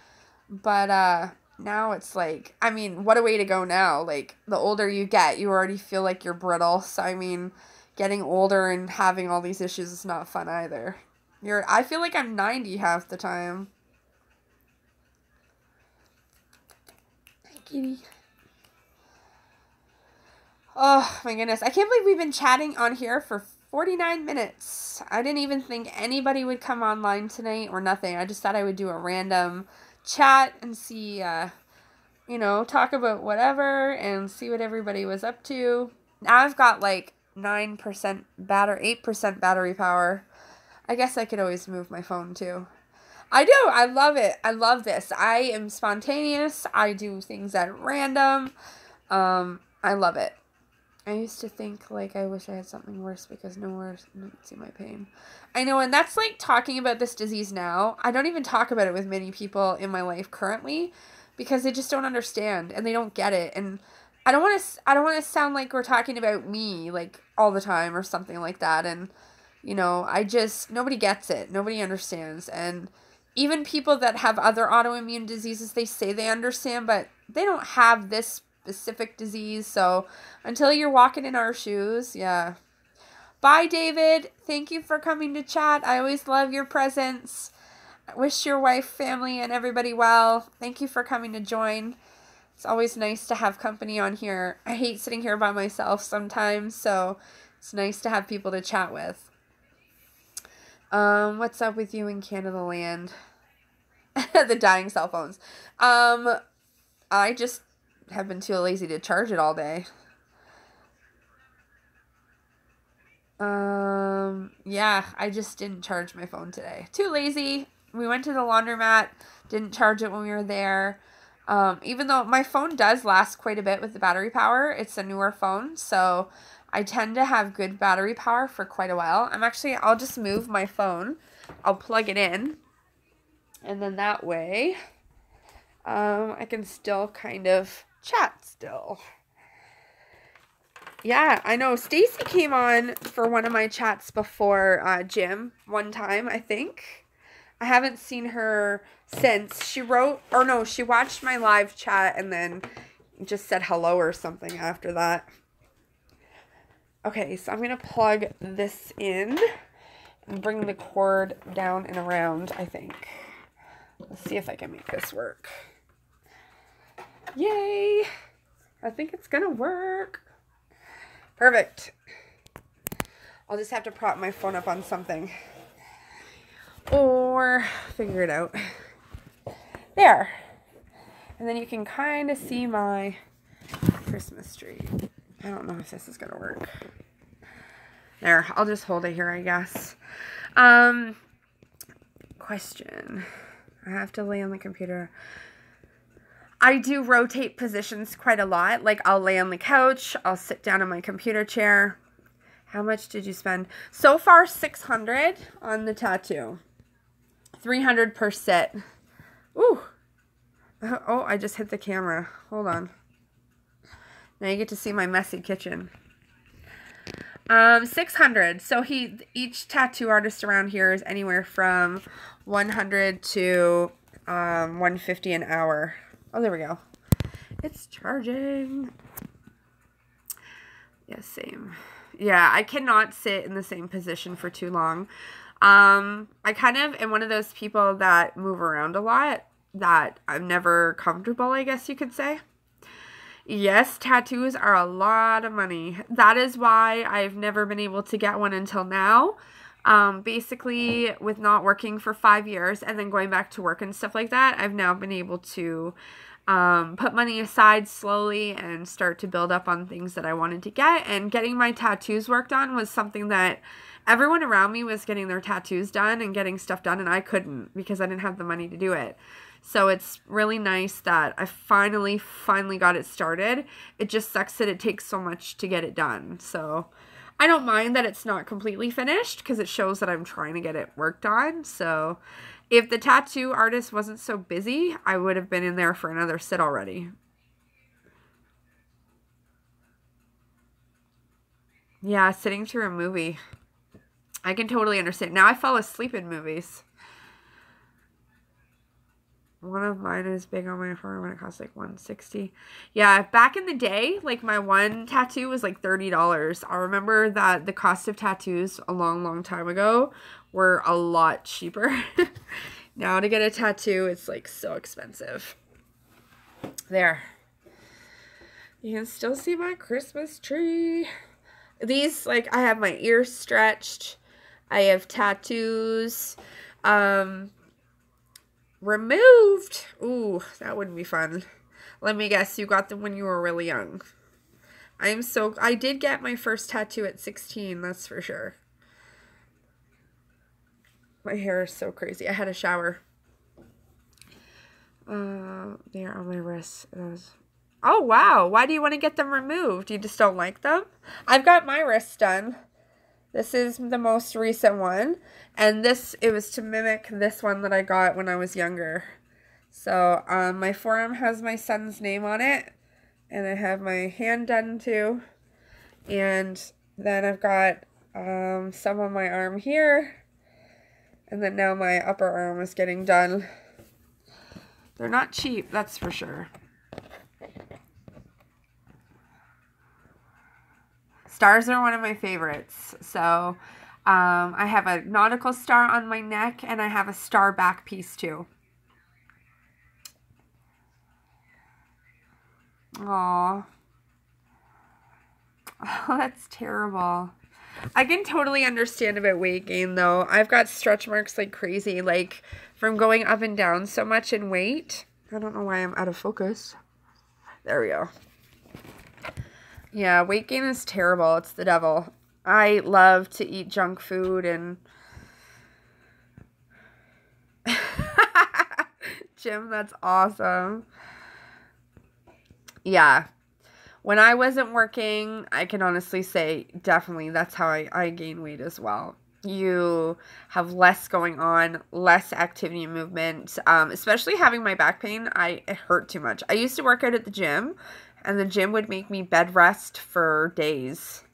But, now it's like, I mean, what a way to go now. Like, the older you get, you already feel like you're brittle. So, I mean... Getting older and having all these issues is not fun either. I feel like I'm 90 half the time. Hi, kitty. Oh, my goodness. I can't believe we've been chatting on here for 49 minutes. I didn't even think anybody would come online tonight or nothing. I just thought I would do a random chat and see, talk about whatever and see what everybody was up to. Now I've got, like, 9% battery, 8% battery power. I guess I could always move my phone too. I do. I love it. I love this. I am spontaneous. I do things at random. I love it. I used to think, like, I wish I had something worse because no one would see my pain. I know, and that's like talking about this disease now. I don't even talk about it with many people in my life currently because they just don't understand and they don't get it. And I don't want to sound like we're talking about me like all the time or something like that. And you know, nobody gets it. Nobody understands. And even people that have other autoimmune diseases, they say they understand, but they don't have this specific disease. So until you're walking in our shoes, yeah. Bye, David. Thank you for coming to chat. I always love your presence. I wish your wife, family, and everybody well. Thank you for coming to join. It's always nice to have company on here. I hate sitting here by myself sometimes, so it's nice to have people to chat with. What's up with you in Canada land? The dying cell phones. I just have been too lazy to charge it all day. Yeah, I just didn't charge my phone today. Too lazy. We went to the laundromat, didn't charge it when we were there. Even though my phone does last quite a bit with the battery power, it's a newer phone, so I tend to have good battery power for quite a while. I'll just move my phone. I'll plug it in, and then that way, I can still kind of chat still. Yeah, I know. Stacy came on for one of my chats before gym one time, I think. I haven't seen her since. She watched my live chat and then just said hello or something after that. Okay, so I'm going to plug this in and bring the cord down and around, I think. Let's see if I can make this work. Yay! I think it's going to work. Perfect. I'll just have to prop my phone up on something. Or figure it out. There. And then you can kind of see my Christmas tree. I don't know if this is going to work. There. I'll just hold it here, I guess. Question. I have to lay on the computer. I do rotate positions quite a lot. Like, I'll lay on the couch. I'll sit down in my computer chair. How much did you spend? So far, $600 on the tattoo. $300 per set. Ooh. Oh, I just hit the camera. Hold on. Now you get to see my messy kitchen. $600. So each tattoo artist around here is anywhere from $100 to $150 an hour. Oh, there we go. It's charging. Yeah, same. Yeah, I cannot sit in the same position for too long. I kind of am one of those people that move around a lot, that I'm never comfortable, I guess you could say. Yes, tattoos are a lot of money. That is why I've never been able to get one until now. Basically, with not working for 5 years and then going back to work and stuff like that, I've now been able to put money aside slowly and start to build up on things that I wanted to get. And getting my tattoos worked on was something that everyone around me was getting their tattoos done and getting stuff done, and I couldn't because I didn't have the money to do it. So it's really nice that I finally got it started. It just sucks that it takes so much to get it done. So I don't mind that it's not completely finished because it shows that I'm trying to get it worked on. So if the tattoo artist wasn't so busy, I would have been in there for another sit already. Yeah, sitting through a movie. I can totally understand. Now I fall asleep in movies. One of mine is big on my forearm and it costs like $160. Yeah, back in the day, like my one tattoo was like $30. I remember that the cost of tattoos a long time ago were a lot cheaper. Now to get a tattoo, it's like so expensive. There. You can still see my Christmas tree. These, like, I have my ears stretched. I have tattoos. Removed. Ooh, that wouldn't be fun. Let me guess, you got them when you were really young. I did get my first tattoo at 16, that's for sure. My hair is so crazy. I had a shower. There on my wrists. Oh, wow. Why do you want to get them removed? You just don't like them? I've got my wrists done. This is the most recent one. And it was to mimic this one that I got when I was younger. So my forearm has my son's name on it, and I have my hand done too. And then I've got some on my arm here, and then now my upper arm is getting done. They're not cheap, that's for sure. Stars are one of my favorites. So I have a nautical star on my neck, and I have a star back piece too. Aww. Oh, that's terrible. I can totally understand about weight gain though. I've got stretch marks like crazy, like from going up and down so much in weight. I don't know why I'm out of focus. There we go. Yeah, weight gain is terrible. It's the devil. I love to eat junk food and Jim, that's awesome. Yeah. When I wasn't working, I can honestly say definitely that's how I gain weight as well. You have less going on, less activity and movement, especially having my back pain. It hurt too much. I used to work out at the gym, and the gym would make me bed rest for days.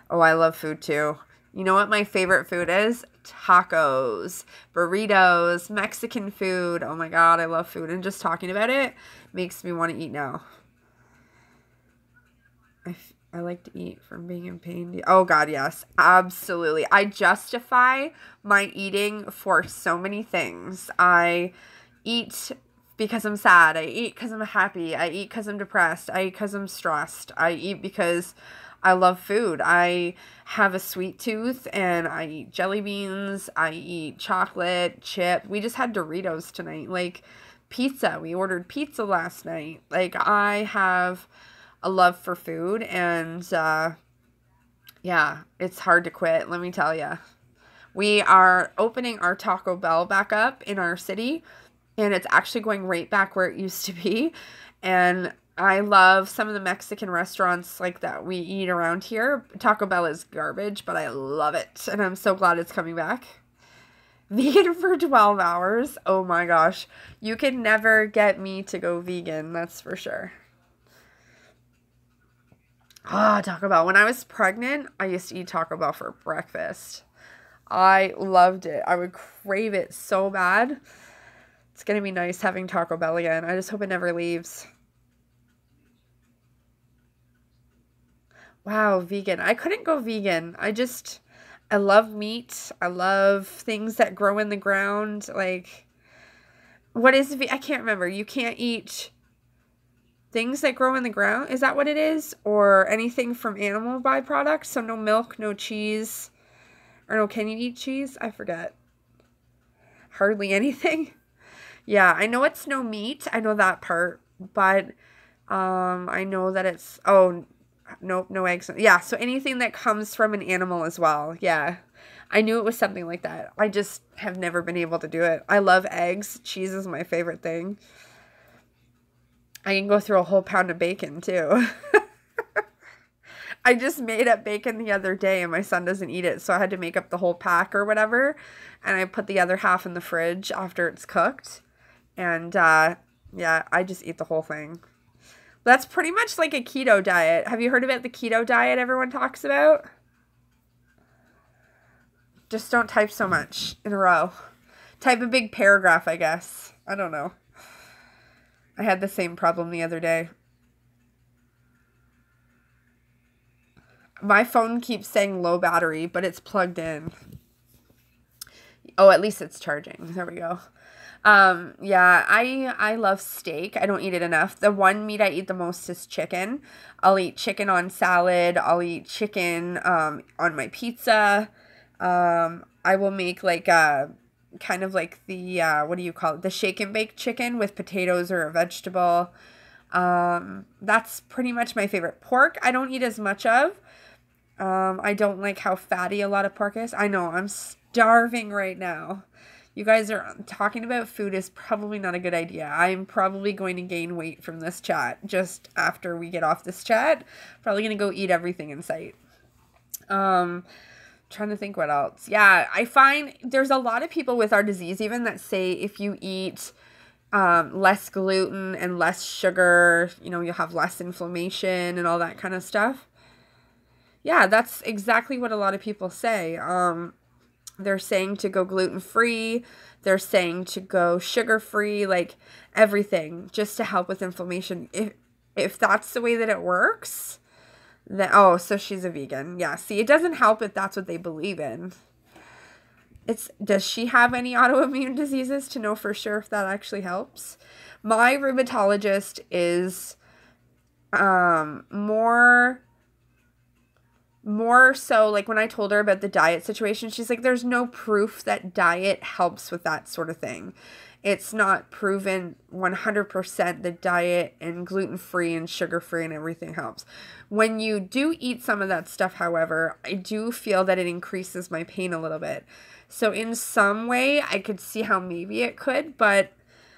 Oh, I love food too. You know what my favorite food is? Tacos, burritos, Mexican food. Oh my God, I love food. And just talking about it makes me want to eat now. I like to eat from being in pain. Oh God, yes, absolutely. I justify my eating for so many things. I eat because I'm sad. I eat because I'm happy. I eat because I'm depressed. I eat because I'm stressed. I eat because I love food. I have a sweet tooth and I eat jelly beans. I eat chocolate, chip. We just had Doritos tonight. Like pizza. We ordered pizza last night. Like I have a love for food, and yeah, it's hard to quit, let me tell you. We are opening our Taco Bell back up in our city, and it's actually going right back where it used to be. And I love some of the Mexican restaurants like that we eat around here. Taco Bell is garbage, but I love it, and I'm so glad it's coming back. Vegan for 12 hours. Oh my gosh. You can never get me to go vegan, that's for sure. Ah, Taco Bell. When I was pregnant, I used to eat Taco Bell for breakfast. I loved it. I would crave it so bad. It's going to be nice having Taco Bell again. I just hope it never leaves. Wow, vegan. I couldn't go vegan. I love meat. I love things that grow in the ground. Like, what is I can't remember. You can't eat things that grow in the ground, is that what it is? Or anything from animal byproducts? So no milk, no cheese. Or no, can you eat cheese? I forget. Hardly anything. Yeah, I know it's no meat. I know that part. But I know that it's, oh, nope, no eggs. Yeah, so anything that comes from an animal as well. Yeah, I knew it was something like that. I just have never been able to do it. I love eggs. Cheese is my favorite thing. I can go through a whole pound of bacon, too. I just made up bacon the other day, and my son doesn't eat it, so I had to make up the whole pack or whatever, and I put the other half in the fridge after it's cooked, and, yeah, I just eat the whole thing. That's pretty much like a keto diet. Have you heard about the keto diet everyone talks about? Just don't type so much in a row. Type a big paragraph, I guess. I don't know. I had the same problem the other day. My phone keeps saying low battery, but it's plugged in. Oh, at least it's charging. There we go. Yeah, I love steak. I don't eat it enough. The one meat I eat the most is chicken. I'll eat chicken on salad. I'll eat chicken on my pizza. I will make like a kind of like the, what do you call it? The shake and bake chicken with potatoes or a vegetable. That's pretty much my favorite. Pork, I don't eat as much of. I don't like how fatty a lot of pork is. I know, I'm starving right now. You guys are talking about food is probably not a good idea. I'm probably going to gain weight from this chat just after we get off this chat. Probably going to go eat everything in sight. Trying to think what else. Yeah, I find there's a lot of people with our disease even that say if you eat less gluten and less sugar. You know, you'll have less inflammation and all that kind of stuff. Yeah, that's exactly what a lot of people say. They're saying to go gluten-free. They're saying to go sugar-free, like everything, just to help with inflammation. If that's the way that it works, then, oh, so she's a vegan. Yeah, see, it doesn't help if that's what they believe in. Does she have any autoimmune diseases to know for sure if that actually helps? My rheumatologist is more so, like, when I told her about the diet situation, she's like, there's no proof that diet helps with that sort of thing. It's not proven 100% that diet and gluten-free and sugar-free and everything helps. When you do eat some of that stuff, however, I do feel that it increases my pain a little bit. So in some way, I could see how maybe it could, but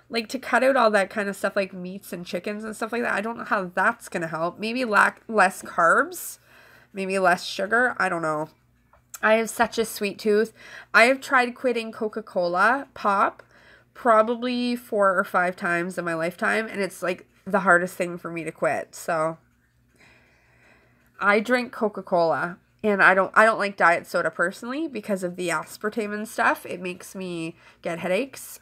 like to cut out all that kind of stuff like meats and chickens and stuff like that, I don't know how that's going to help. Maybe less carbs, maybe less sugar. I don't know. I have such a sweet tooth. I have tried quitting Coca-Cola Pop probably 4 or 5 times in my lifetime, and it's like the hardest thing for me to quit. So I drink Coca-Cola, and I don't like diet soda personally because of the aspartame and stuff. It makes me get headaches.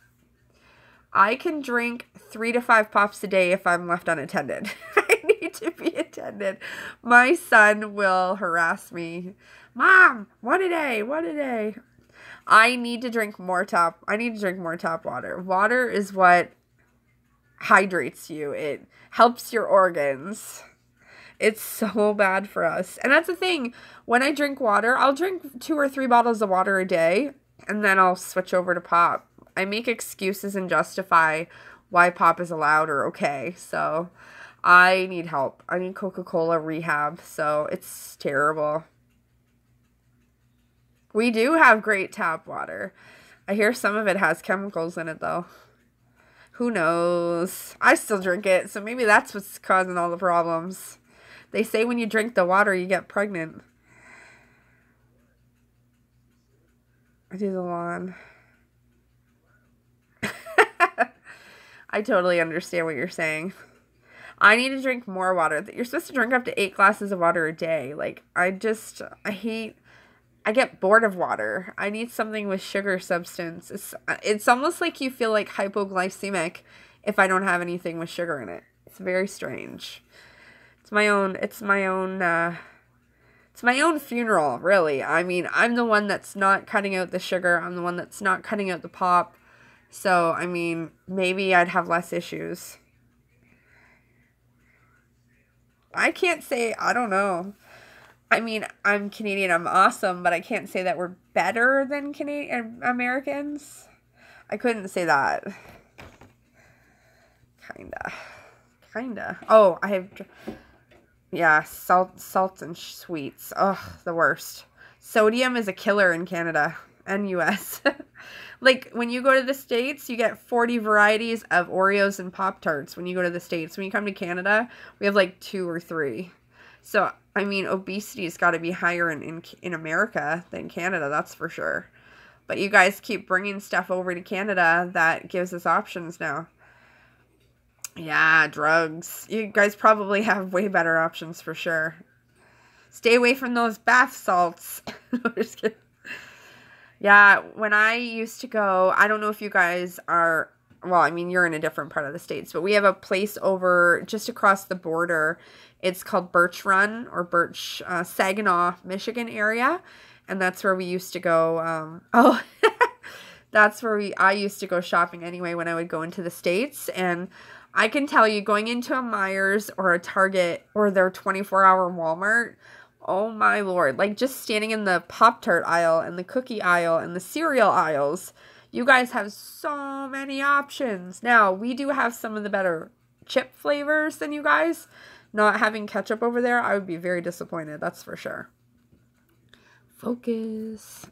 I can drink 3 to 5 pops a day if I'm left unattended. I need to be attended. My son will harass me. Mom, one a day. I need to drink more tap water. Water is what hydrates you. It helps your organs. It's so bad for us. And that's the thing. When I drink water, I'll drink 2 or 3 bottles of water a day, and then I'll switch over to pop. I make excuses and justify why pop is allowed or okay. So I need help. I need Coca-Cola rehab. So it's terrible. We do have great tap water. I hear some of it has chemicals in it, though. Who knows? I still drink it, so maybe that's what's causing all the problems. They say when you drink the water, you get pregnant. I do the lawn. I totally understand what you're saying. I need to drink more water. You're supposed to drink up to 8 glasses of water a day. Like, I get bored of water. I need something with sugar substance. It's almost like you feel like hypoglycemic if I don't have anything with sugar in it. It's very strange. It's my own funeral, really. I mean, I'm the one that's not cutting out the sugar. I'm the one that's not cutting out the pop. So, I mean, maybe I'd have less issues. I can't say, I don't know. I mean, I'm Canadian, I'm awesome, but I can't say that we're better than Canadian Americans. I couldn't say that. Kinda. Oh, yeah, salts and sweets. Ugh, the worst. Sodium is a killer in Canada and US. Like, when you go to the States, you get 40 varieties of Oreos and Pop-Tarts when you go to the States. When you come to Canada, we have like 2 or 3. So, I mean, obesity's got to be higher in America than Canada, that's for sure. But you guys keep bringing stuff over to Canada that gives us options now. Yeah, drugs. You guys probably have way better options for sure. Stay away from those bath salts. I'm just kidding. Yeah, when I used to go, I don't know if you guys are, well, I mean, you're in a different part of the States, but we have a place over just across the border. It's called Birch Run or Saginaw, Michigan area. And that's where we used to go. That's where I used to go shopping anyway when I would go into the States. And I can tell you, going into a Meijer's or a Target or their 24-hour Walmart, oh my Lord, like just standing in the Pop-Tart aisle and the cookie aisle and the cereal aisles, you guys have so many options. Now, we do have some of the better chip flavors than you guys. Not having ketchup over there, I would be very disappointed, that's for sure. Focus.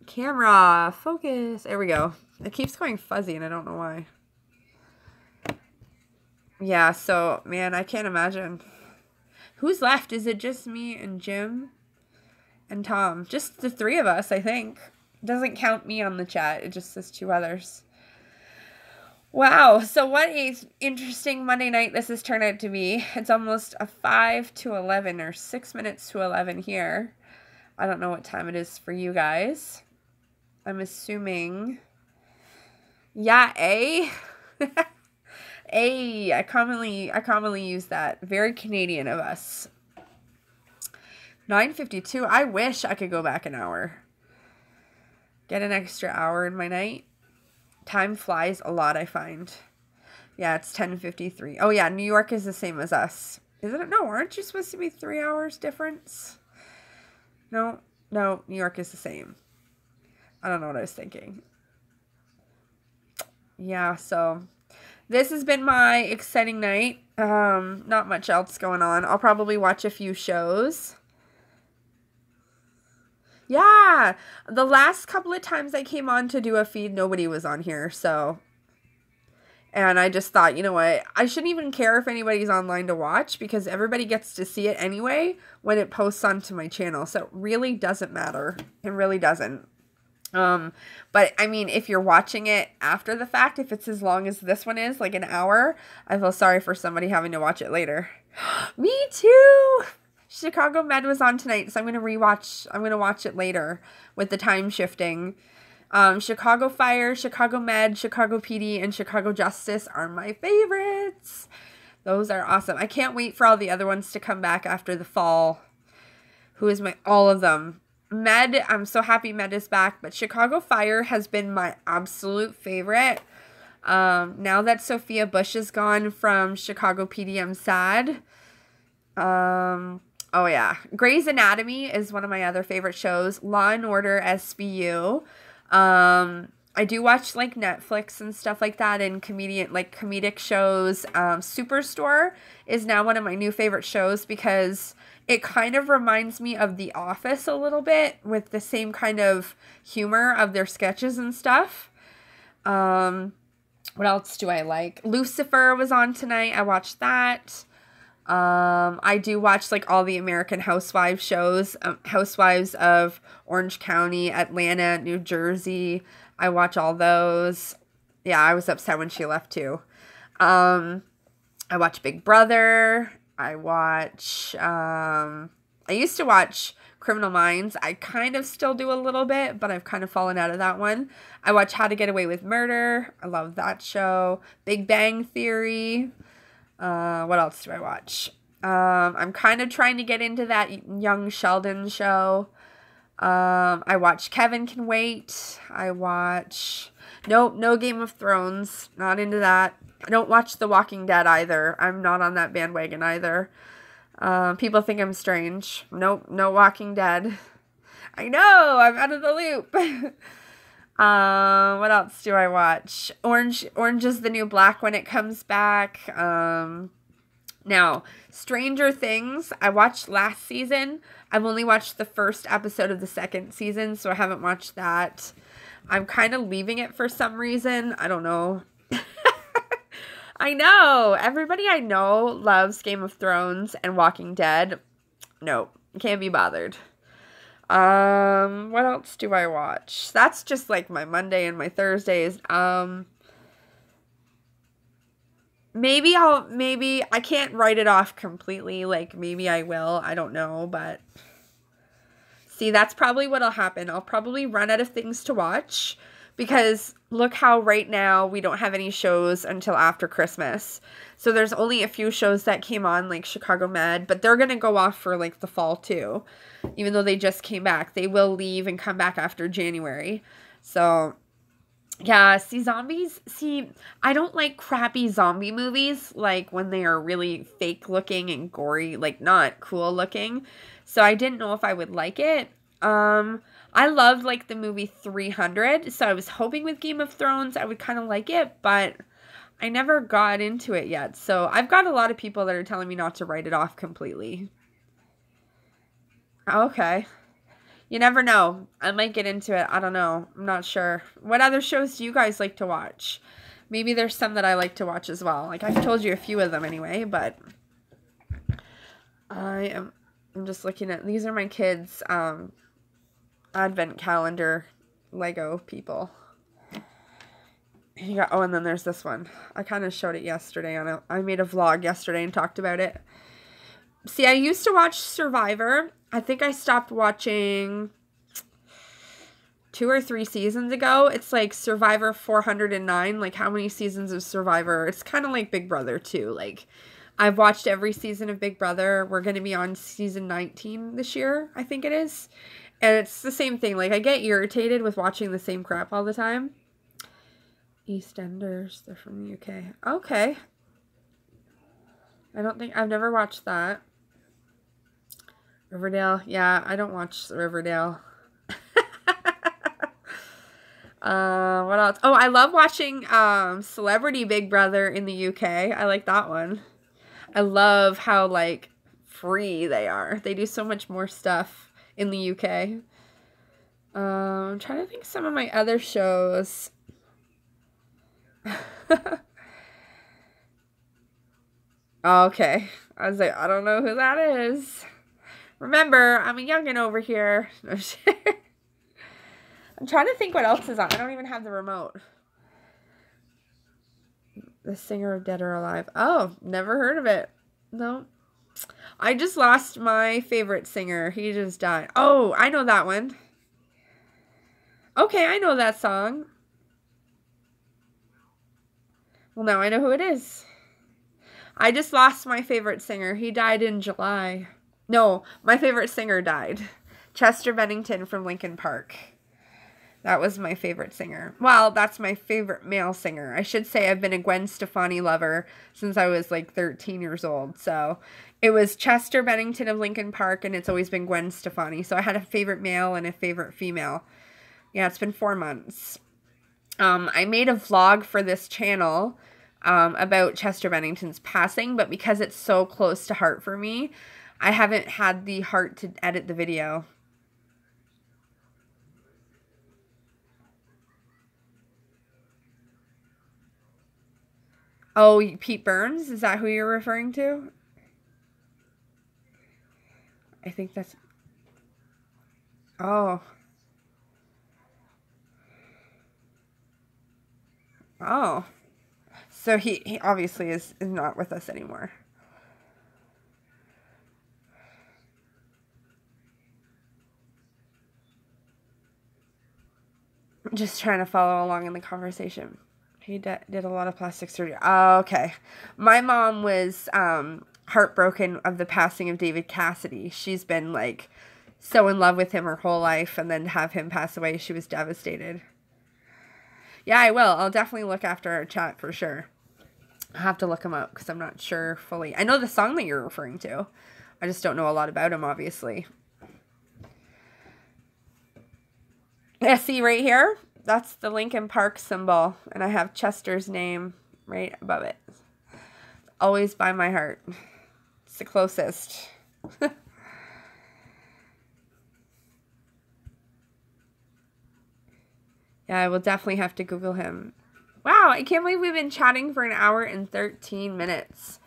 Camera, focus. There we go. It keeps going fuzzy and I don't know why. Yeah, so, man, I can't imagine. Who's left? Is it just me and Jim and Tom? Just the 3 of us, I think. It doesn't count me on the chat. It just says 2 others. Wow, so what a interesting Monday night this has turned out to be. It's almost a 5 to 11 or 6 minutes to 11 here. I don't know what time it is for you guys. I'm assuming, yeah, A. A. I commonly use that. Very Canadian of us. 9:52. I wish I could go back an hour. Get an extra hour in my night. Time flies a lot, I find. Yeah, it's 10:53. Oh, yeah, New York is the same as us. Isn't it? No, aren't you supposed to be 3 hours difference? No, New York is the same. I don't know what I was thinking. Yeah, so this has been my exciting night. Not much else going on. I'll probably watch a few shows. Yeah, the last couple of times I came on to do a feed, nobody was on here, so. And I just thought, you know what, I shouldn't even care if anybody's online to watch because everybody gets to see it anyway when it posts onto my channel. So it really doesn't matter. It really doesn't. But I mean, if you're watching it after the fact, if it's as long as this one is, like an hour, I feel sorry for somebody having to watch it later. Me too! Chicago Med was on tonight, so I'm going to watch it later with the time shifting. Chicago Fire, Chicago Med, Chicago PD, and Chicago Justice are my favorites. Those are awesome. I can't wait for all the other ones to come back after the fall. All of them. Med, I'm so happy Med is back, but Chicago Fire has been my absolute favorite. Now that Sophia Bush is gone from Chicago PD, I'm sad. Oh yeah. Grey's Anatomy is one of my other favorite shows. Law and Order SVU. I do watch like Netflix and stuff like that and comedic shows. Superstore is now one of my new favorite shows because it kind of reminds me of The Office a little bit with the same kind of humor of their sketches and stuff. What else do I like? Lucifer was on tonight. I watched that. I do watch like all the American Housewives shows, Housewives of Orange County, Atlanta, New Jersey. I watch all those. Yeah, I was upset when she left too. I watch Big Brother. I used to watch Criminal Minds. I kind of still do a little bit, but I've kind of fallen out of that one. I watch How to Get Away with Murder. I love that show. Big Bang Theory. What else do I watch? I'm kind of trying to get into that Young Sheldon show. I watch Kevin Can Wait. No Game of Thrones. Not into that. I don't watch The Walking Dead either. I'm not on that bandwagon either. People think I'm strange. Nope, no Walking Dead. I know, I'm out of the loop. What else do I watch? Orange is the New Black when it comes back. Now, Stranger Things, I watched last season. I've only watched the first episode of the second season, so I haven't watched that. I'm kind of leaving it for some reason. I don't know. I know. Everybody I know loves Game of Thrones and Walking Dead. Nope. Can't be bothered. What else do I watch? That's just like my Monday and my Thursdays. Maybe I can't write it off completely. Like, maybe I will. I don't know, but see, that's probably what'll happen. I'll probably run out of things to watch because look how right now we don't have any shows until after Christmas. So there's only a few shows that came on, like Chicago Med, but they're going to go off for like the fall too. Even though they just came back, they will leave and come back after January. So yeah, I don't like crappy zombie movies, like when they are really fake looking and gory, like not cool looking. So I didn't know if I would like it. I loved like the movie 300, so I was hoping with Game of Thrones I would kind of like it, but I never got into it yet. So I've got a lot of people that are telling me not to write it off completely. Okay. You never know. I might get into it. I don't know. I'm not sure. What other shows do you guys like to watch? Maybe there's some that I like to watch as well. Like, I've told you a few of them anyway, but I'm just looking at, these are my kids' advent calendar Lego people. You got, oh, and then there's this one. I kind of showed it yesterday I made a vlog yesterday and talked about it. See, I used to watch Survivor. I think I stopped watching 2 or 3 seasons ago. It's like Survivor 409. Like, how many seasons of Survivor? It's kind of like Big Brother, too. Like, I've watched every season of Big Brother. We're going to be on season 19 this year, I think it is. And it's the same thing. Like, I get irritated with watching the same crap all the time. EastEnders. They're from the UK. Okay. I've never watched that. Riverdale. Yeah, I don't watch Riverdale. What else? Oh, I love watching Celebrity Big Brother in the UK. I like that one. I love how, like, free they are. They do so much more stuff in the UK. I'm trying to think of some of my other shows. Okay. I was like, I don't know who that is. Remember, I'm a youngin' over here. I'm trying to think what else is on. I don't even have the remote. The Singer of Dead or Alive. Oh, never heard of it. No. I just lost my favorite singer. He just died. Oh, I know that one. Okay, I know that song. Well, now I know who it is. I just lost my favorite singer. He died in July. No, my favorite singer died. Chester Bennington from Linkin Park. That was my favorite singer. Well, that's my favorite male singer. I should say I've been a Gwen Stefani lover since I was like 13 years old. So it was Chester Bennington of Linkin Park, and it's always been Gwen Stefani. So I had a favorite male and a favorite female. Yeah, it's been 4 months. I made a vlog for this channel about Chester Bennington's passing, but because it's so close to heart for me, I haven't had the heart to edit the video. Oh, Pete Burns? Is that who you're referring to? I think that's... Oh. Oh. So he obviously is not with us anymore. Just trying to follow along in the conversation. He did a lot of plastic surgery. Oh, okay. My mom was heartbroken of the passing of David Cassidy. She's been, like, so in love with him her whole life, and then to have him pass away, she was devastated. Yeah, I will. I'll definitely look after our chat for sure. I'll have to look him up because I'm not sure fully. I know the song that you're referring to. I just don't know a lot about him, obviously. Yeah, see right here? That's the Linkin Park symbol, and I have Chester's name right above it. Always by my heart. It's the closest. Yeah, I will definitely have to Google him. Wow, I can't believe we've been chatting for 1 hour and 13 minutes.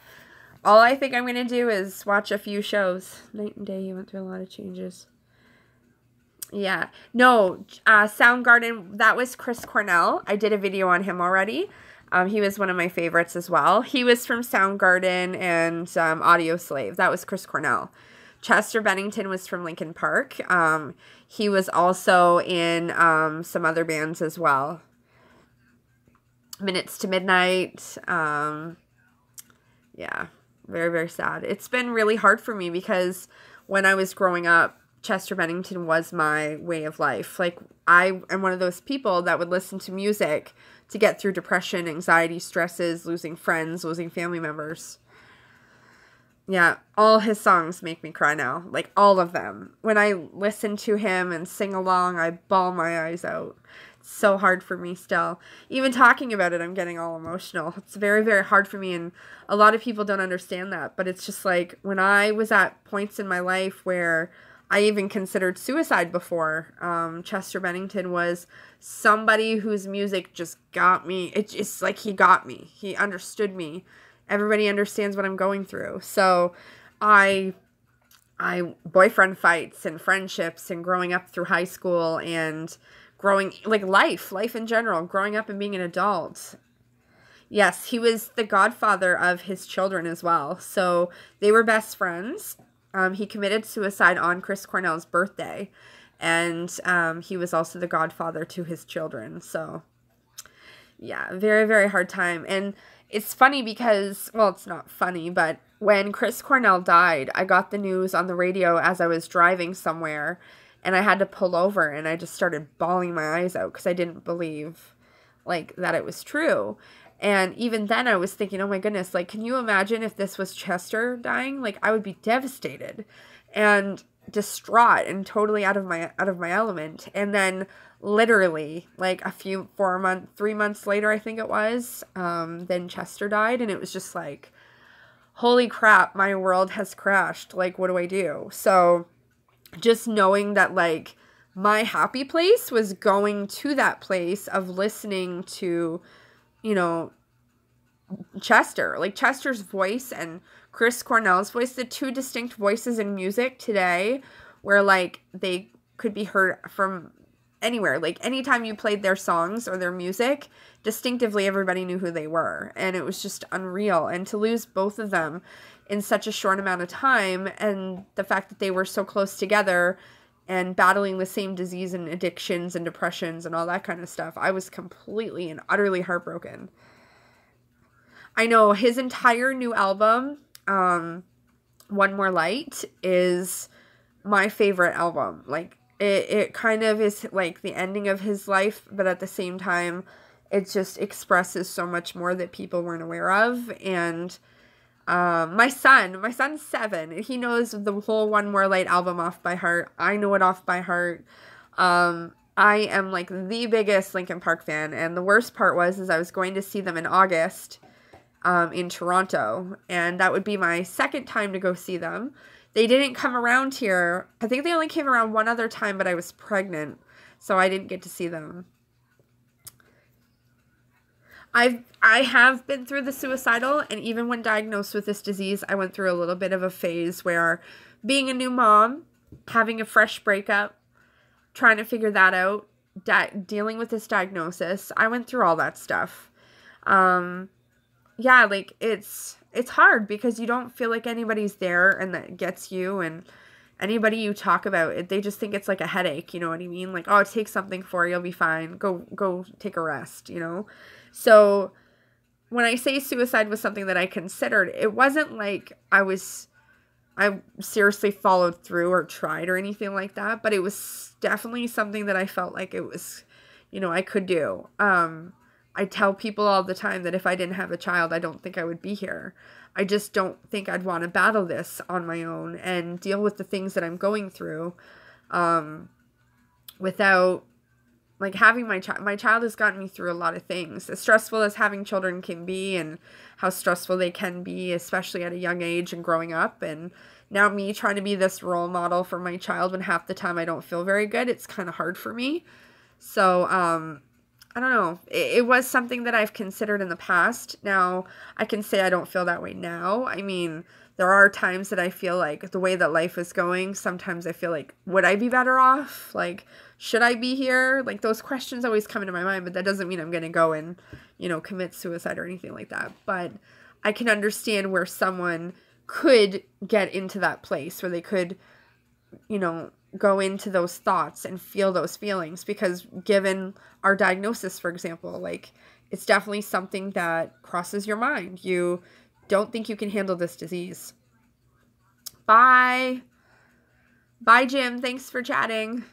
All I think I'm going to do is watch a few shows. Night and day, he went through a lot of changes. Yeah. No, Soundgarden, that was Chris Cornell. I did a video on him already. He was one of my favorites as well. He was from Soundgarden and Audio Slave. That was Chris Cornell. Chester Bennington was from Linkin Park. He was also in some other bands as well. Minutes to Midnight. Yeah, very, very sad. It's been really hard for me because when I was growing up, Chester Bennington was my way of life. Like, I am one of those people that would listen to music to get through depression, anxiety, stresses, losing friends, losing family members. Yeah, all his songs make me cry now. Like, all of them. When I listen to him and sing along, I bawl my eyes out. It's so hard for me still. Even talking about it, I'm getting all emotional. It's very, very hard for me, and a lot of people don't understand that. But it's just like, when I was at points in my life where I even considered suicide before, Chester Bennington was somebody whose music just got me. It's like he got me. He understood me. Everybody understands what I'm going through. So I boyfriend fights and friendships and growing up through high school and growing, like life in general, growing up and being an adult. Yes, he was the godfather of his children as well. So they were best friends. He committed suicide on Chris Cornell's birthday. And he was also the godfather to his children. So, yeah, very, very hard time. And it's funny because, well, it's not funny, but when Chris Cornell died, I got the news on the radio as I was driving somewhere. And I had to pull over, and I just started bawling my eyes out because I didn't believe, like, that it was true. And even then I was thinking, oh my goodness, like, can you imagine if this was Chester dying? Like, I would be devastated and distraught and totally out of my element. And then literally like 3 months later, I think it was, then Chester died, and it was just like, holy crap, my world has crashed. Like, what do I do? So just knowing that, like, my happy place was going to that place of listening to, you know, Chester, like Chester's voice and Chris Cornell's voice, the two distinct voices in music today, where like they could be heard from anywhere. Like anytime you played their songs or their music, distinctively everybody knew who they were, and it was just unreal. And to lose both of them in such a short amount of time, and the fact that they were so close together and battling the same disease and addictions and depressions and all that kind of stuff, I was completely and utterly heartbroken. I know his entire new album, One More Light, is my favorite album. Like, it kind of is like the ending of his life, but at the same time, it just expresses so much more that people weren't aware of. And my son's 7, and he knows the whole One More Light album off by heart. I know it off by heart. I am like the biggest Linkin Park fan, and the worst part was I was going to see them in August in Toronto, and that would be my second time to go see them. They didn't come around here. I think they only came around one other time, but I was pregnant, so I didn't get to see them. I have been through the suicidal, and even when diagnosed with this disease, I went through a little bit of a phase where being a new mom, having a fresh breakup, trying to figure that out, dealing with this diagnosis, I went through all that stuff. Yeah, like, it's hard because you don't feel like anybody's there and that gets you, and anybody you talk about it, they just think it's like a headache, you know what I mean? Like, oh, take something for you, you'll be fine. Go take a rest, you know? So when I say suicide was something that I considered, it wasn't like I seriously followed through or tried or anything like that, but it was definitely something that I felt like it was, you know, I could do. I tell people all the time that if I didn't have a child, I don't think I would be here. I just don't think I'd want to battle this on my own and deal with the things that I'm going through without, like, having my child. My child has gotten me through a lot of things, as stressful as having children can be and how stressful they can be, especially at a young age and growing up. And now me trying to be this role model for my child when half the time I don't feel very good, it's kind of hard for me. So, I don't know. It was something that I've considered in the past. Now, I can say I don't feel that way now. I mean, there are times that I feel like the way that life is going, sometimes I feel like, would I be better off? Like, should I be here? Like, those questions always come into my mind, but that doesn't mean I'm going to go and, you know, commit suicide or anything like that. But I can understand where someone could get into that place where they could, you know, go into those thoughts and feel those feelings, because given our diagnosis, for example, like, it's definitely something that crosses your mind. You don't think you can handle this disease. Bye, Jim. Thanks for chatting.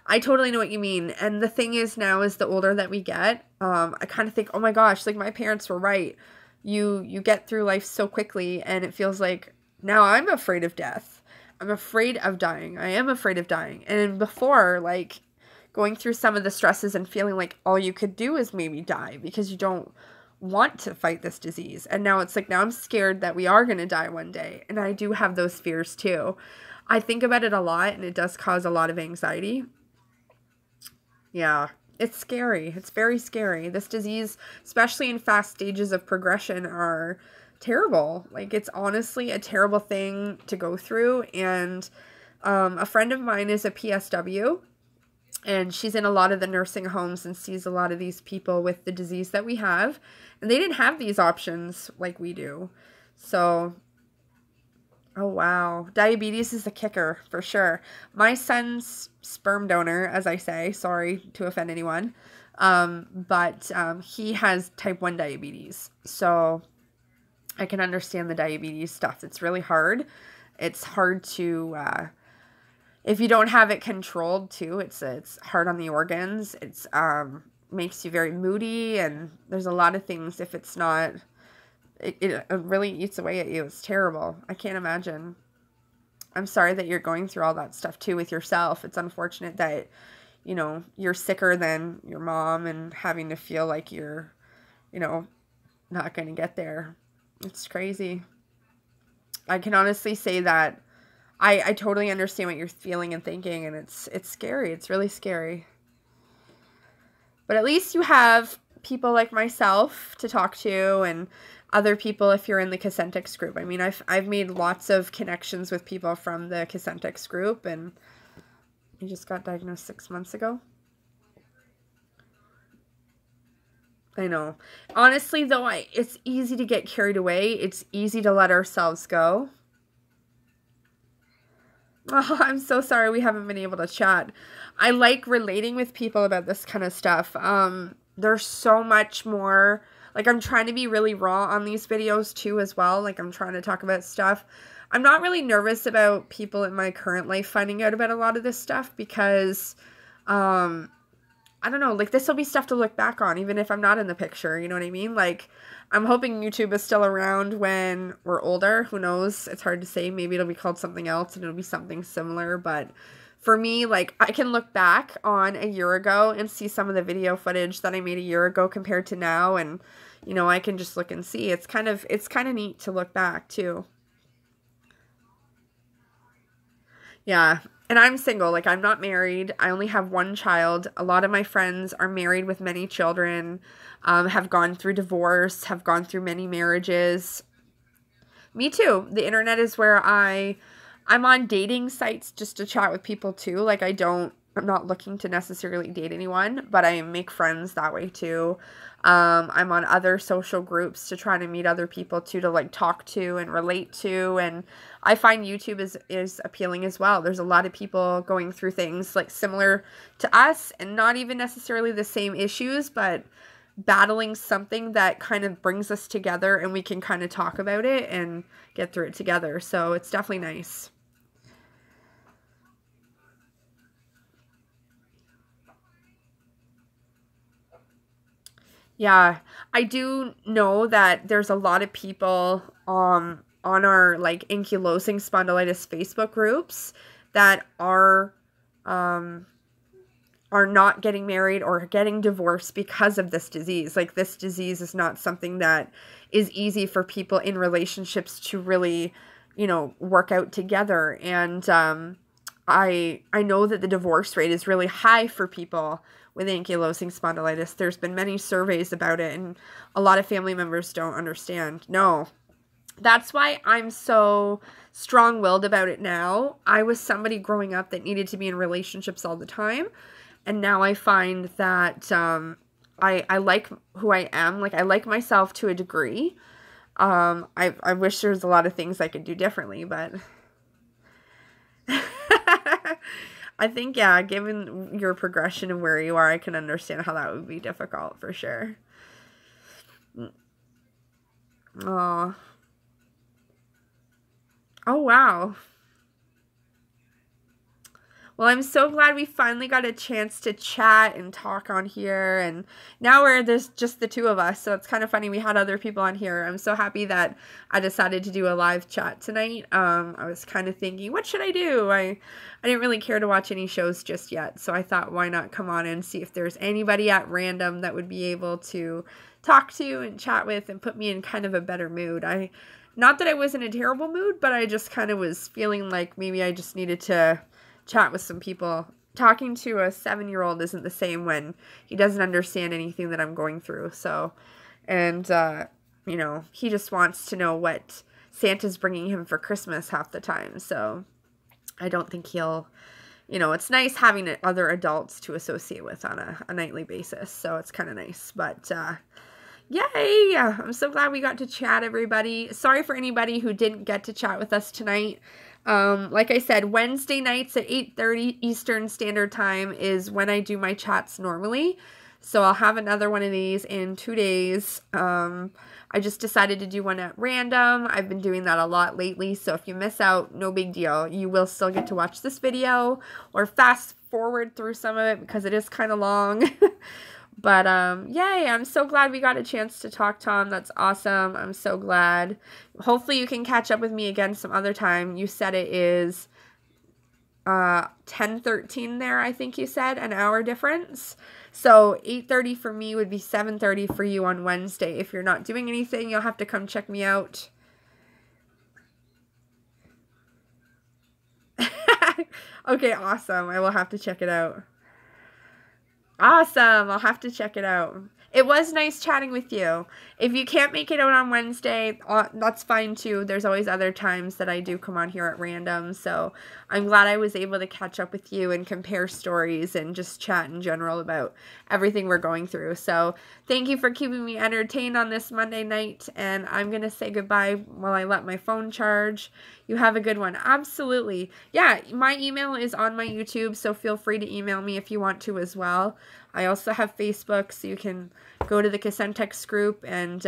I totally know what you mean. And the thing is, now, is the older that we get, I kind of think, oh my gosh, like, my parents were right. You get through life so quickly, and it feels like now I'm afraid of death. I'm afraid of dying. I am afraid of dying. And before, like, going through some of the stresses and feeling like all you could do is maybe die because you don't want to fight this disease. And now it's like, now I'm scared that we are going to die one day. And I do have those fears too. I think about it a lot, and it does cause a lot of anxiety. Yeah. It's scary. It's very scary. This disease, especially in fast stages of progression, are terrible. Like, it's honestly a terrible thing to go through. And a friend of mine is a PSW, and she's in a lot of the nursing homes and sees a lot of these people with the disease that we have. And they didn't have these options like we do. So, oh wow. Diabetes is the kicker for sure. My son's sperm donor, as I say, sorry to offend anyone, but he has type 1 diabetes. So I can understand the diabetes stuff. It's really hard. It's hard to, if you don't have it controlled too, it's hard on the organs. It's, makes you very moody, and there's a lot of things if it's not, it really eats away at you. It's terrible. I can't imagine. I'm sorry that you're going through all that stuff too with yourself. It's unfortunate that, you know, you're sicker than your mom and having to feel like you're, you know, not going to get there. It's crazy. I can honestly say that I totally understand what you're feeling and thinking, and it's scary. It's really scary. But at least you have people like myself to talk to, and other people if you're in the Cosentix group. I mean, I've made lots of connections with people from the Cosentix group, and I just got diagnosed 6 months ago. I know. Honestly, though, it's easy to get carried away. It's easy to let ourselves go. Oh, I'm so sorry we haven't been able to chat. I like relating with people about this kind of stuff. There's so much more. Like, I'm trying to be really raw on these videos too as well. Like, I'm trying to talk about stuff. I'm not really nervous about people in my current life finding out about a lot of this stuff because, I don't know, like, this will be stuff to look back on, even if I'm not in the picture, you know what I mean? Like, I'm hoping YouTube is still around when we're older. Who knows? It's hard to say. Maybe it'll be called something else and it'll be something similar, but for me, like, I can look back on a year ago and see some of the video footage that I made a year ago compared to now, and, you know, I can just look and see. It's kind of neat to look back, too. Yeah. And I'm single. Like, I'm not married. I only have one child. A lot of my friends are married with many children, have gone through divorce, have gone through many marriages. Me too. The internet is where I'm on dating sites just to chat with people too. Like, I'm not looking to necessarily date anyone, but I make friends that way too. I'm on other social groups to try to meet other people too, to like talk to and relate to. And I find YouTube is appealing as well. There's a lot of people going through things like similar to us, and not even necessarily the same issues, but battling something that kind of brings us together, and we can kind of talk about it and get through it together. So it's definitely nice. Yeah, I do know that there's a lot of people on our like Ankylosing Spondylitis Facebook groups that are not getting married or getting divorced because of this disease. Like, this disease is not something that is easy for people in relationships to really, you know, work out together. And I know that the divorce rate is really high for people with ankylosing spondylitis. There's been many surveys about it, and a lot of family members don't understand. No. That's why I'm so strong-willed about it now. I was somebody growing up that needed to be in relationships all the time, and now I find that I like who I am. Like, I like myself to a degree. I wish there was a lot of things I could do differently, but I think, yeah, given your progression and where you are, I can understand how that would be difficult for sure. Aw. Oh, wow. Well, I'm so glad we finally got a chance to chat and talk on here, and now there's just the two of us, so it's kind of funny we had other people on here. I'm so happy that I decided to do a live chat tonight. I was kind of thinking, what should I do? I didn't really care to watch any shows just yet, so I thought, why not come on and see if there's anybody at random that would be able to talk to and chat with and put me in kind of a better mood. Not that I was in a terrible mood, but I just kind of was feeling like maybe I just needed to chat with some people. Talking to a 7-year-old isn't the same when he doesn't understand anything that I'm going through. So, and you know, he just wants to know what Santa's bringing him for Christmas half the time. So I don't think he'll, you know, it's nice having other adults to associate with on a nightly basis. So it's kind of nice. But yay! I'm so glad we got to chat, everybody. Sorry for anybody who didn't get to chat with us tonight. Like I said, Wednesday nights at 8:30 Eastern Standard Time is when I do my chats normally. So I'll have another one of these in 2 days. I just decided to do one at random. I've been doing that a lot lately, so if you miss out, no big deal. You will still get to watch this video or fast forward through some of it because it is kind of long. But, yay, I'm so glad we got a chance to talk, Tom. That's awesome. I'm so glad. Hopefully you can catch up with me again some other time. You said it is 10:13 there, I think you said, an hour difference. So 8:30 for me would be 7:30 for you on Wednesday. If you're not doing anything, you'll have to come check me out. Okay, awesome. I will have to check it out. Awesome. I'll have to check it out. It was nice chatting with you. If you can't make it out on Wednesday, that's fine too. There's always other times that I do come on here at random. So I'm glad I was able to catch up with you and compare stories and just chat in general about everything we're going through. So thank you for keeping me entertained on this Monday night. And I'm going to say goodbye while I let my phone charge. You have a good one. Absolutely. Yeah, my email is on my YouTube, so feel free to email me if you want to as well. I also have Facebook, so you can go to the Casentex group and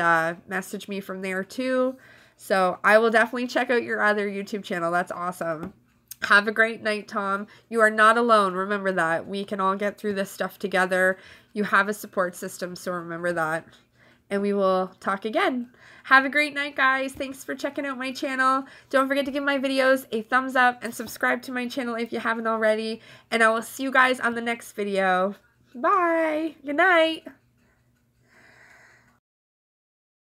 message me from there too. So I will definitely check out your other YouTube channel. That's awesome. Have a great night, Tom. You are not alone. Remember that. We can all get through this stuff together. You have a support system, so remember that. And we will talk again. Have a great night, guys. Thanks for checking out my channel. Don't forget to give my videos a thumbs up and subscribe to my channel if you haven't already. And I will see you guys on the next video. Bye. Good night.